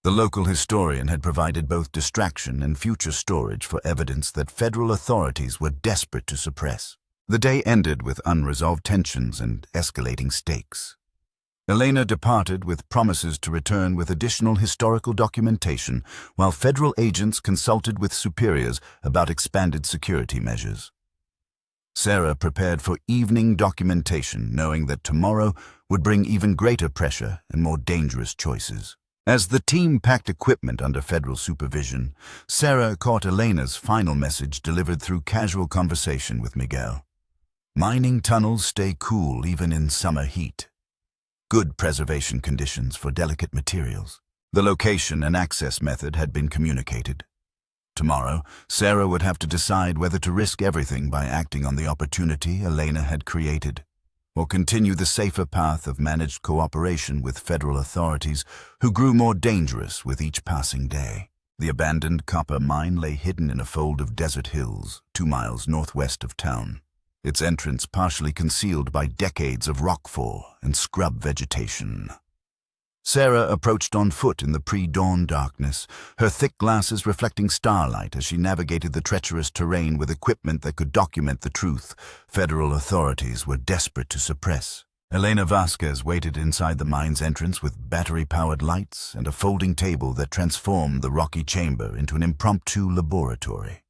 The local historian had provided both distraction and future storage for evidence that federal authorities were desperate to suppress. The day ended with unresolved tensions and escalating stakes. Elena departed with promises to return with additional historical documentation, while federal agents consulted with superiors about expanded security measures. Sarah prepared for evening documentation, knowing that tomorrow would bring even greater pressure and more dangerous choices. As the team packed equipment under federal supervision, Sarah caught Elena's final message delivered through casual conversation with Miguel. "Mining tunnels stay cool even in summer heat. Good preservation conditions for delicate materials." The location and access method had been communicated. Tomorrow, Sarah would have to decide whether to risk everything by acting on the opportunity Elena had created, or continue the safer path of managed cooperation with federal authorities who grew more dangerous with each passing day. The abandoned copper mine lay hidden in a fold of desert hills 2 miles northwest of town, its entrance partially concealed by decades of rockfall and scrub vegetation. Sarah approached on foot in the pre-dawn darkness, her thick glasses reflecting starlight as she navigated the treacherous terrain with equipment that could document the truth federal authorities were desperate to suppress. Elena Vasquez waited inside the mine's entrance with battery-powered lights and a folding table that transformed the rocky chamber into an impromptu laboratory.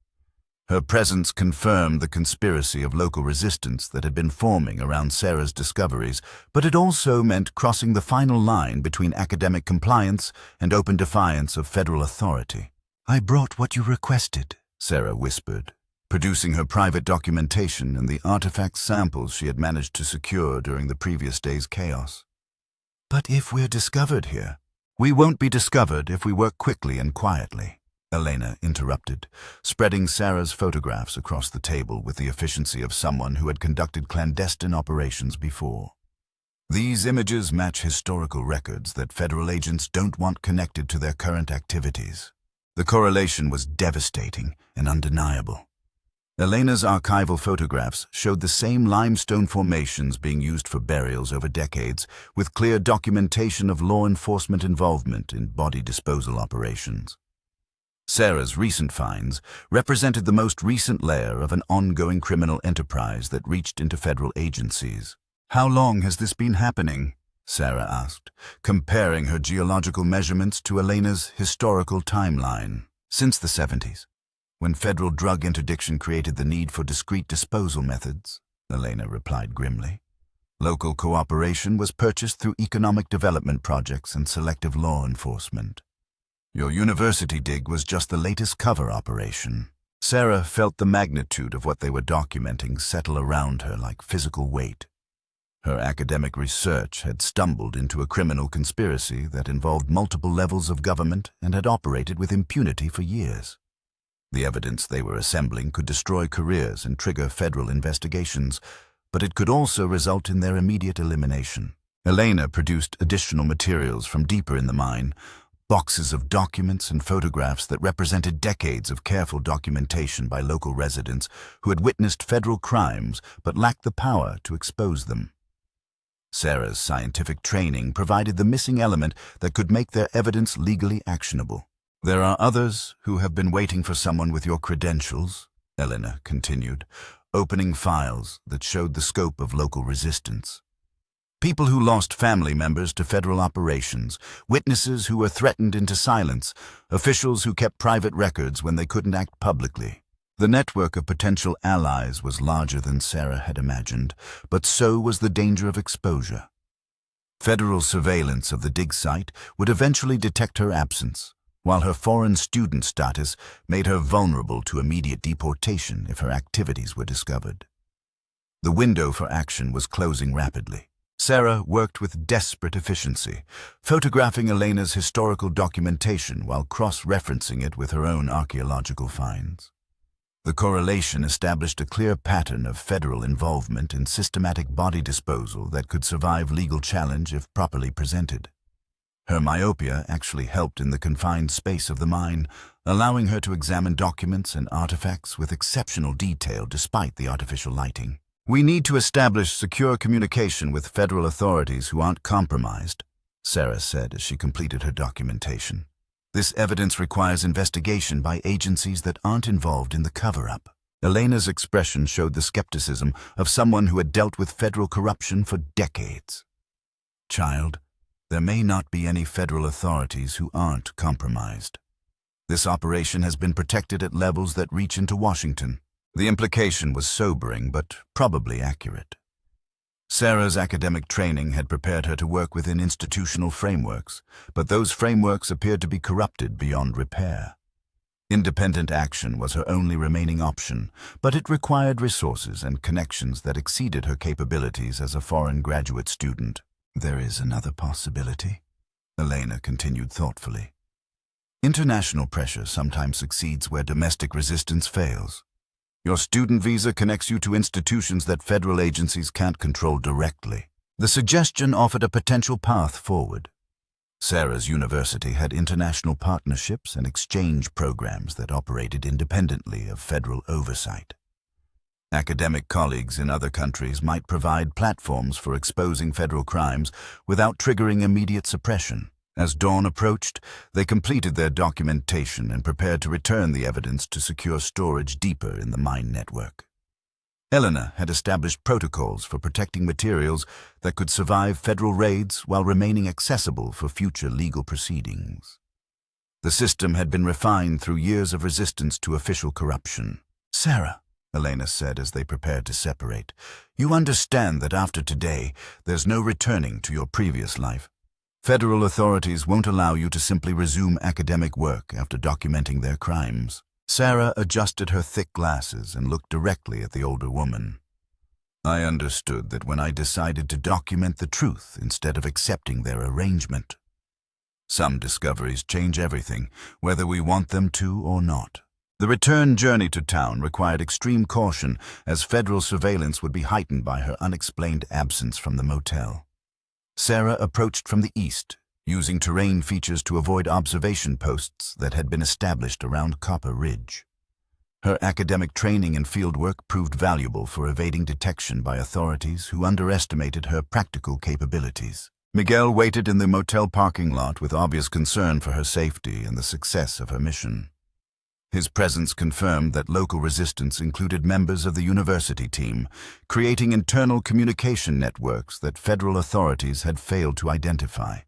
Her presence confirmed the conspiracy of local resistance that had been forming around Sarah's discoveries, but it also meant crossing the final line between academic compliance and open defiance of federal authority. "I brought what you requested," Sarah whispered. producing her private documentation and the artifact samples she had managed to secure during the previous day's chaos. "But if we're discovered here—" "We won't be discovered if we work quickly and quietly," Elena interrupted, spreading Sarah's photographs across the table with the efficiency of someone who had conducted clandestine operations before. "These images match historical records that federal agents don't want connected to their current activities." The correlation was devastating and undeniable. Elena's archival photographs showed the same limestone formations being used for burials over decades, with clear documentation of law enforcement involvement in body disposal operations. Sarah's recent finds represented the most recent layer of an ongoing criminal enterprise that reached into federal agencies. "How long has this been happening?" Sarah asked, comparing her geological measurements to Elena's historical timeline. "Since the 70s. When federal drug interdiction created the need for discrete disposal methods," Elena replied grimly. "Local cooperation was purchased through economic development projects and selective law enforcement. Your university dig was just the latest cover operation." Sarah felt the magnitude of what they were documenting settle around her like physical weight. Her academic research had stumbled into a criminal conspiracy that involved multiple levels of government and had operated with impunity for years. The evidence they were assembling could destroy careers and trigger federal investigations, but it could also result in their immediate elimination. Elena produced additional materials from deeper in the mine, boxes of documents and photographs that represented decades of careful documentation by local residents who had witnessed federal crimes but lacked the power to expose them. Sarah's scientific training provided the missing element that could make their evidence legally actionable. "There are others who have been waiting for someone with your credentials," Elena continued, opening files that showed the scope of local resistance. "People who lost family members to federal operations, witnesses who were threatened into silence, officials who kept private records when they couldn't act publicly." The network of potential allies was larger than Sarah had imagined, but so was the danger of exposure. Federal surveillance of the dig site would eventually detect her absence, while her foreign student status made her vulnerable to immediate deportation if her activities were discovered. The window for action was closing rapidly. Sarah worked with desperate efficiency, photographing Elena's historical documentation while cross-referencing it with her own archaeological finds. The correlation established a clear pattern of federal involvement in systematic body disposal that could survive legal challenge if properly presented. Her myopia actually helped in the confined space of the mine, allowing her to examine documents and artifacts with exceptional detail despite the artificial lighting. "We need to establish secure communication with federal authorities who aren't compromised," Sarah said as she completed her documentation. "This evidence requires investigation by agencies that aren't involved in the cover-up." Elena's expression showed the skepticism of someone who had dealt with federal corruption for decades. "Child, there may not be any federal authorities who aren't compromised. This operation has been protected at levels that reach into Washington." The implication was sobering, but probably accurate. Sarah's academic training had prepared her to work within institutional frameworks, but those frameworks appeared to be corrupted beyond repair. Independent action was her only remaining option, but it required resources and connections that exceeded her capabilities as a foreign graduate student. "There is another possibility," Elena continued thoughtfully. "International pressure sometimes succeeds where domestic resistance fails. Your student visa connects you to institutions that federal agencies can't control directly." The suggestion offered a potential path forward. Sarah's university had international partnerships and exchange programs that operated independently of federal oversight. Academic colleagues in other countries might provide platforms for exposing federal crimes without triggering immediate suppression. As dawn approached, they completed their documentation and prepared to return the evidence to secure storage deeper in the mine network. Elena had established protocols for protecting materials that could survive federal raids while remaining accessible for future legal proceedings. The system had been refined through years of resistance to official corruption. "Sarah," Elena said as they prepared to separate, "you understand that after today, there's no returning to your previous life. Federal authorities won't allow you to simply resume academic work after documenting their crimes." Sarah adjusted her thick glasses and looked directly at the older woman. I understood that when I decided to document the truth instead of accepting their arrangement. Some discoveries change everything, whether we want them to or not. The return journey to town required extreme caution, as federal surveillance would be heightened by her unexplained absence from the motel. Sarah approached from the east, using terrain features to avoid observation posts that had been established around Copper Ridge. Her academic training and fieldwork proved valuable for evading detection by authorities who underestimated her practical capabilities. Miguel waited in the motel parking lot with obvious concern for her safety and the success of her mission. His presence confirmed that local resistance included members of the university team, creating internal communication networks that federal authorities had failed to identify.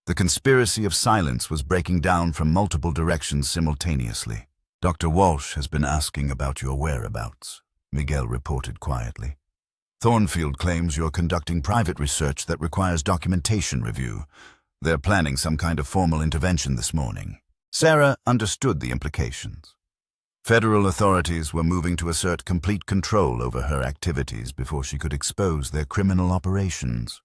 The conspiracy of silence was breaking down from multiple directions simultaneously. Dr. Walsh has been asking about your whereabouts, Miguel reported quietly. Thornfield claims you're conducting private research that requires documentation review. They're planning some kind of formal intervention this morning. Sarah understood the implications. Federal authorities were moving to assert complete control over her activities before she could expose their criminal operations.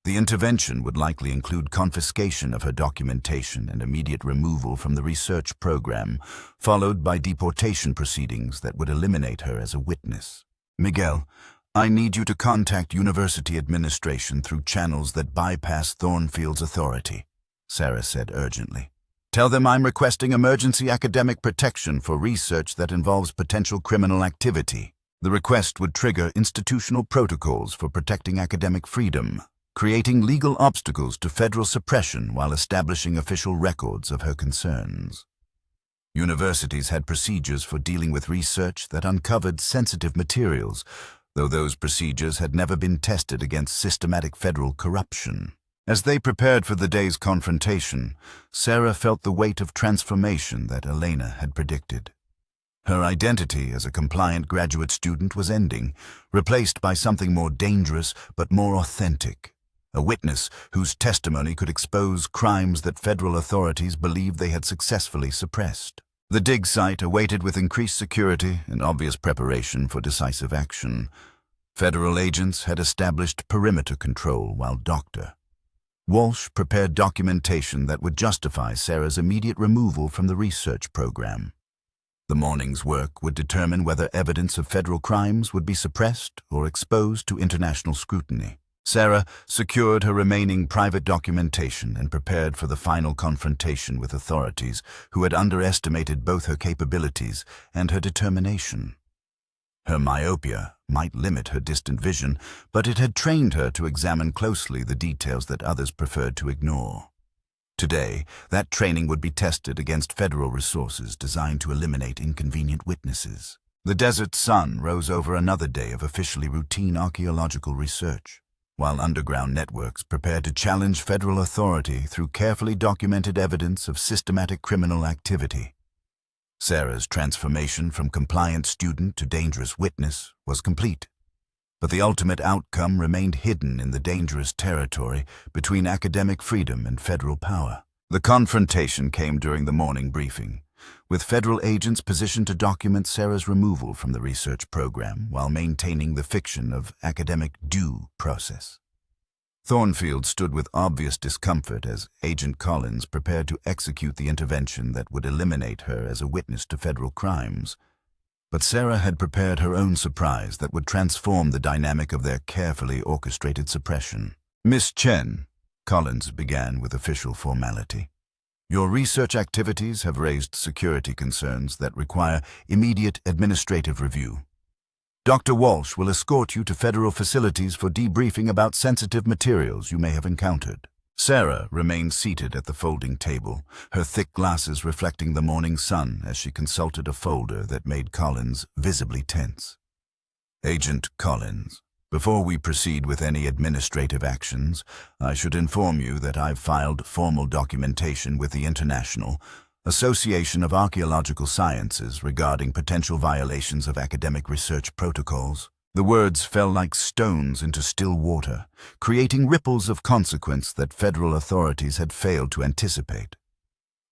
The intervention would likely include confiscation of her documentation and immediate removal from the research program, followed by deportation proceedings that would eliminate her as a witness. Miguel, I need you to contact university administration through channels that bypass Thornfield's authority, Sarah said urgently. Tell them I'm requesting emergency academic protection for research that involves potential criminal activity. The request would trigger institutional protocols for protecting academic freedom, creating legal obstacles to federal suppression while establishing official records of her concerns. Universities had procedures for dealing with research that uncovered sensitive materials, though those procedures had never been tested against systematic federal corruption. As they prepared for the day's confrontation, Sarah felt the weight of transformation that Elena had predicted. Her identity as a compliant graduate student was ending, replaced by something more dangerous but more authentic. A witness whose testimony could expose crimes that federal authorities believed they had successfully suppressed. The dig site awaited with increased security and obvious preparation for decisive action. Federal agents had established perimeter control while Dr. Walsh prepared documentation that would justify Sarah's immediate removal from the research program. The morning's work would determine whether evidence of federal crimes would be suppressed or exposed to international scrutiny. Sarah secured her remaining private documentation and prepared for the final confrontation with authorities who had underestimated both her capabilities and her determination. Her myopia might limit her distant vision, but it had trained her to examine closely the details that others preferred to ignore. Today, that training would be tested against federal resources designed to eliminate inconvenient witnesses. The desert sun rose over another day of officially routine archaeological research, while underground networks prepared to challenge federal authority through carefully documented evidence of systematic criminal activity. Sarah's transformation from compliant student to dangerous witness was complete, but the ultimate outcome remained hidden in the dangerous territory between academic freedom and federal power. The confrontation came during the morning briefing, with federal agents positioned to document Sarah's removal from the research program while maintaining the fiction of academic due process. Thornfield stood with obvious discomfort as Agent Collins prepared to execute the intervention that would eliminate her as a witness to federal crimes. But Sarah had prepared her own surprise that would transform the dynamic of their carefully orchestrated suppression. Miss Chen, Collins began with official formality. Your research activities have raised security concerns that require immediate administrative review. Dr. Walsh will escort you to federal facilities for debriefing about sensitive materials you may have encountered. Sarah remained seated at the folding table, her thick glasses reflecting the morning sun as she consulted a folder that made Collins visibly tense. Agent Collins, before we proceed with any administrative actions, I should inform you that I've filed formal documentation with the International Association of Archaeological Sciences regarding potential violations of academic research protocols. The words fell like stones into still water, creating ripples of consequence that federal authorities had failed to anticipate.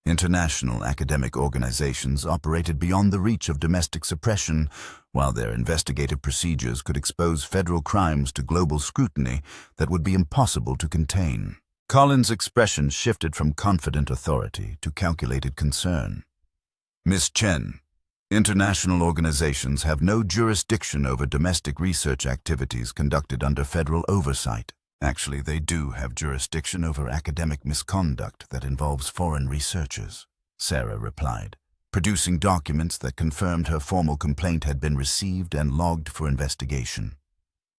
International academic organizations operated beyond the reach of domestic suppression, while their investigative procedures could expose federal crimes to global scrutiny that would be impossible to contain. Collins' expression shifted from confident authority to calculated concern. Miss Chen, international organizations have no jurisdiction over domestic research activities conducted under federal oversight. Actually, they do have jurisdiction over academic misconduct that involves foreign researchers, Sarah replied, producing documents that confirmed her formal complaint had been received and logged for investigation.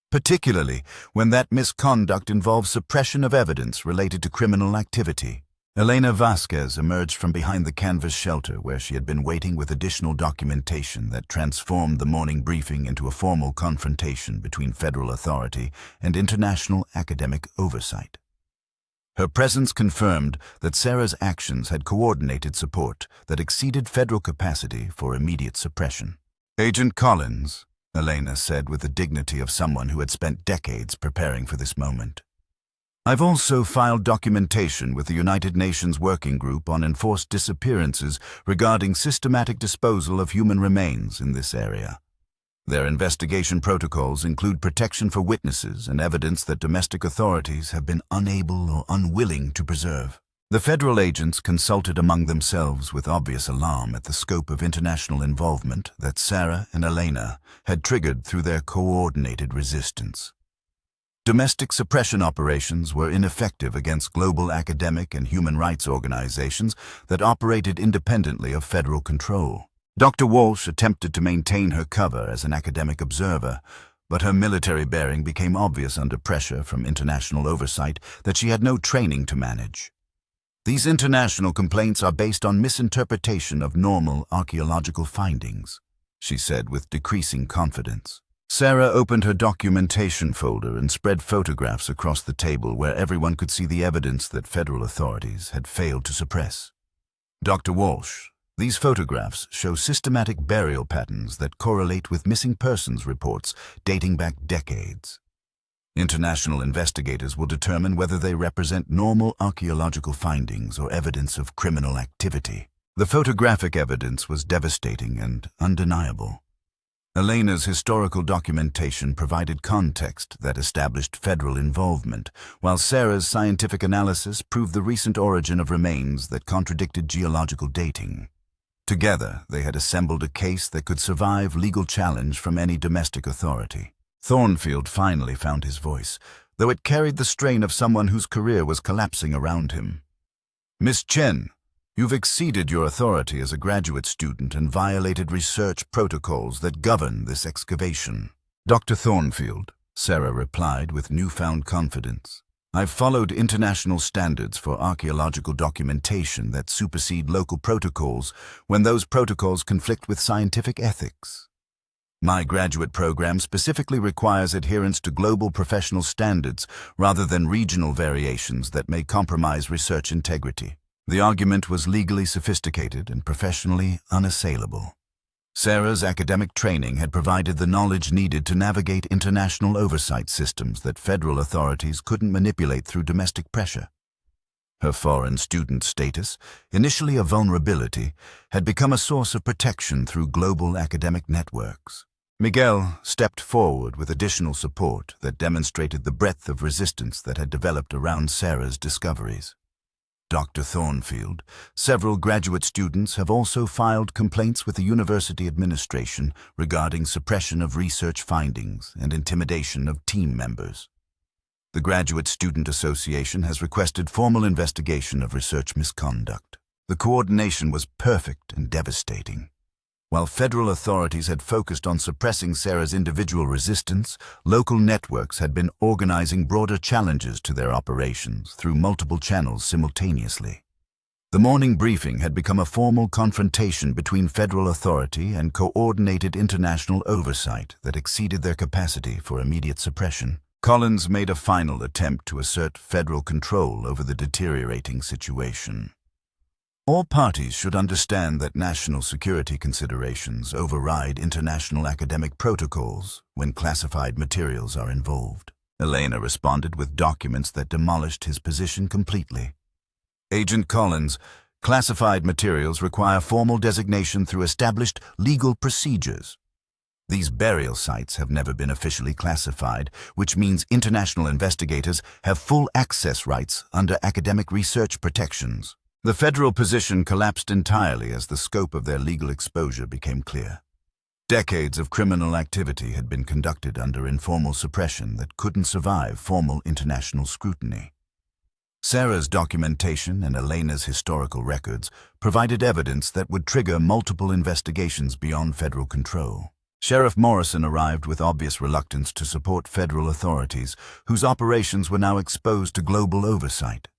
Particularly when that misconduct involves suppression of evidence related to criminal activity. Elena Vasquez emerged from behind the canvas shelter where she had been waiting with additional documentation that transformed the morning briefing into a formal confrontation between federal authority and international academic oversight. Her presence confirmed that Sarah's actions had coordinated support that exceeded federal capacity for immediate suppression. "Agent Collins," Elena said with the dignity of someone who had spent decades preparing for this moment, "I've also filed documentation with the United Nations Working Group on Enforced Disappearances regarding systematic disposal of human remains in this area. Their investigation protocols include protection for witnesses and evidence that domestic authorities have been unable or unwilling to preserve." The federal agents consulted among themselves with obvious alarm at the scope of international involvement that Sarah and Elena had triggered through their coordinated resistance. Domestic suppression operations were ineffective against global academic and human rights organizations that operated independently of federal control. Dr. Walsh attempted to maintain her cover as an academic observer, but her military bearing became obvious under pressure from international oversight that she had no training to manage. "These international complaints are based on misinterpretation of normal archaeological findings," she said with decreasing confidence. Sarah opened her documentation folder and spread photographs across the table where everyone could see the evidence that federal authorities had failed to suppress. "Dr. Walsh, these photographs show systematic burial patterns that correlate with missing persons reports dating back decades. International investigators will determine whether they represent normal archaeological findings or evidence of criminal activity." The photographic evidence was devastating and undeniable. Elena's historical documentation provided context that established federal involvement, while Sarah's scientific analysis proved the recent origin of remains that contradicted geological dating. Together, they had assembled a case that could survive legal challenge from any domestic authority. Thornfield finally found his voice, though it carried the strain of someone whose career was collapsing around him. "Miss Chen, you've exceeded your authority as a graduate student and violated research protocols that govern this excavation." "Dr. Thornfield," Sarah replied with newfound confidence, "I've followed international standards for archaeological documentation that supersede local protocols when those protocols conflict with scientific ethics. My graduate program specifically requires adherence to global professional standards rather than regional variations that may compromise research integrity." The argument was legally sophisticated and professionally unassailable. Sarah's academic training had provided the knowledge needed to navigate international oversight systems that federal authorities couldn't manipulate through domestic pressure. Her foreign student status, initially a vulnerability, had become a source of protection through global academic networks. Miguel stepped forward with additional support that demonstrated the breadth of resistance that had developed around Sarah's discoveries. "Dr. Thornfield, several graduate students have also filed complaints with the university administration regarding suppression of research findings and intimidation of team members. The Graduate Student Association has requested formal investigation of research misconduct. The coordination was perfect and devastating. While federal authorities had focused on suppressing Sarah's individual resistance, local networks had been organizing broader challenges to their operations through multiple channels simultaneously. The morning briefing had become a formal confrontation between federal authority and coordinated international oversight that exceeded their capacity for immediate suppression. Collins made a final attempt to assert federal control over the deteriorating situation. "All parties should understand that national security considerations override international academic protocols when classified materials are involved." Elena responded with documents that demolished his position completely. "Agent Collins, Classified materials require formal designation through established legal procedures. These burial sites have never been officially classified, which means international investigators have full access rights under academic research protections. The federal position collapsed entirely as the scope of their legal exposure became clear. Decades of criminal activity had been conducted under informal suppression that couldn't survive formal international scrutiny. Sarah's documentation and Elena's historical records provided evidence that would trigger multiple investigations beyond federal control. Sheriff Morrison arrived with obvious reluctance to support federal authorities, whose operations were now exposed to global oversight.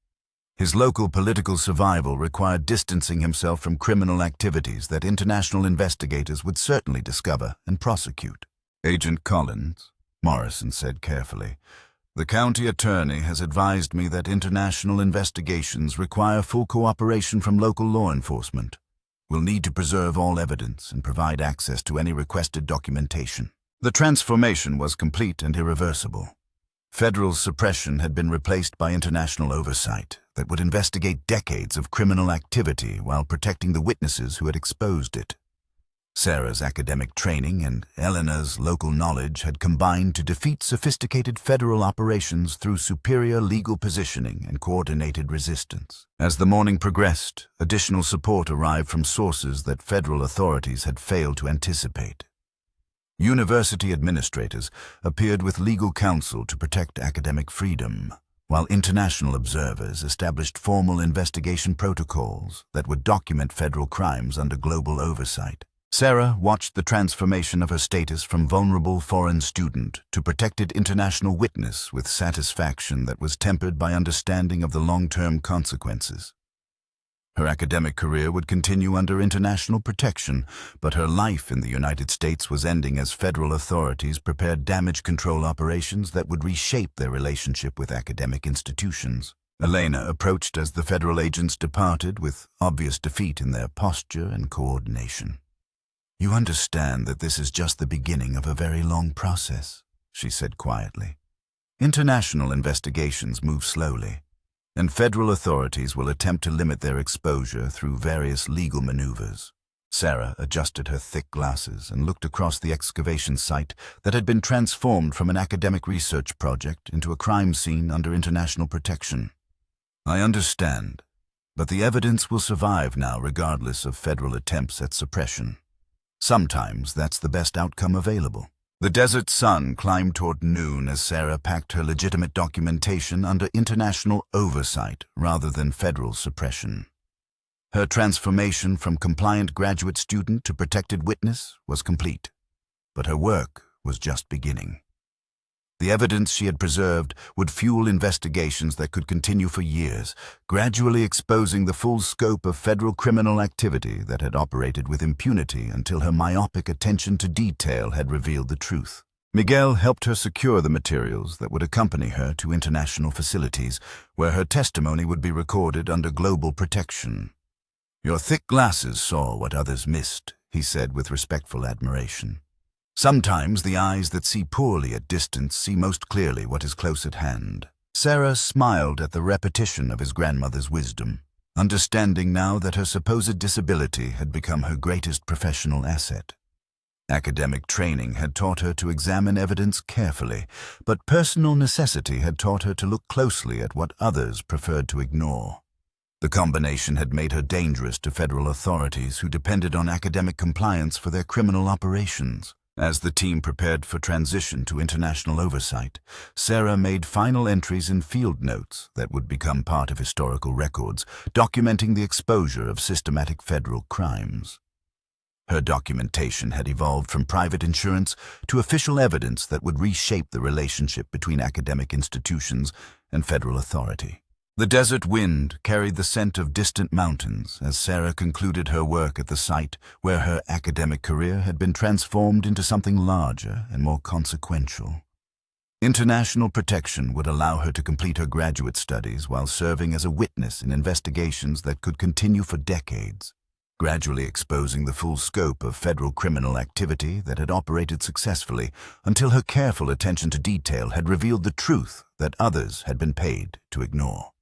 His local political survival required distancing himself from criminal activities that international investigators would certainly discover and prosecute. "Agent Collins," Morrison said carefully, "the county attorney has advised me that international investigations require full cooperation from local law enforcement. We'll need to preserve all evidence and provide access to any requested documentation." The transformation was complete and irreversible. Federal suppression had been replaced by international oversight that would investigate decades of criminal activity while protecting the witnesses who had exposed it. Sarah's academic training and Elena's local knowledge had combined to defeat sophisticated federal operations through superior legal positioning and coordinated resistance. As the morning progressed, additional support arrived from sources that federal authorities had failed to anticipate. University administrators appeared with legal counsel to protect academic freedom, while international observers established formal investigation protocols that would document federal crimes under global oversight. Sarah watched the transformation of her status from vulnerable foreign student to protected international witness with satisfaction that was tempered by understanding of the long-term consequences. Her academic career would continue under international protection, but her life in the United States was ending as federal authorities prepared damage control operations that would reshape their relationship with academic institutions. Elena approached as the federal agents departed with obvious defeat in their posture and coordination. "You understand that this is just the beginning of a very long process," she said quietly. "International investigations move slowly, and federal authorities will attempt to limit their exposure through various legal maneuvers." Sarah adjusted her thick glasses and looked across the excavation site that had been transformed from an academic research project into a crime scene under international protection. "I understand, but the evidence will survive now regardless of federal attempts at suppression. Sometimes that's the best outcome available." The desert sun climbed toward noon as Sarah packed her legitimate documentation under international oversight rather than federal suppression. Her transformation from compliant graduate student to protected witness was complete, but her work was just beginning. The evidence she had preserved would fuel investigations that could continue for years, gradually exposing the full scope of federal criminal activity that had operated with impunity until her myopic attention to detail had revealed the truth. Miguel helped her secure the materials that would accompany her to international facilities, where her testimony would be recorded under global protection. "Your thick glasses saw what others missed," he said with respectful admiration. "Sometimes the eyes that see poorly at distance see most clearly what is close at hand." Sarah smiled at the repetition of his grandmother's wisdom, understanding now that her supposed disability had become her greatest professional asset. Academic training had taught her to examine evidence carefully, but personal necessity had taught her to look closely at what others preferred to ignore. The combination had made her dangerous to federal authorities who depended on academic compliance for their criminal operations. As the team prepared for transition to international oversight, Sarah made final entries in field notes that would become part of historical records, documenting the exposure of systematic federal crimes. Her documentation had evolved from private insurance to official evidence that would reshape the relationship between academic institutions and federal authority. The desert wind carried the scent of distant mountains as Sarah concluded her work at the site where her academic career had been transformed into something larger and more consequential. International protection would allow her to complete her graduate studies while serving as a witness in investigations that could continue for decades, gradually exposing the full scope of federal criminal activity that had operated successfully until her careful attention to detail had revealed the truth that others had been paid to ignore.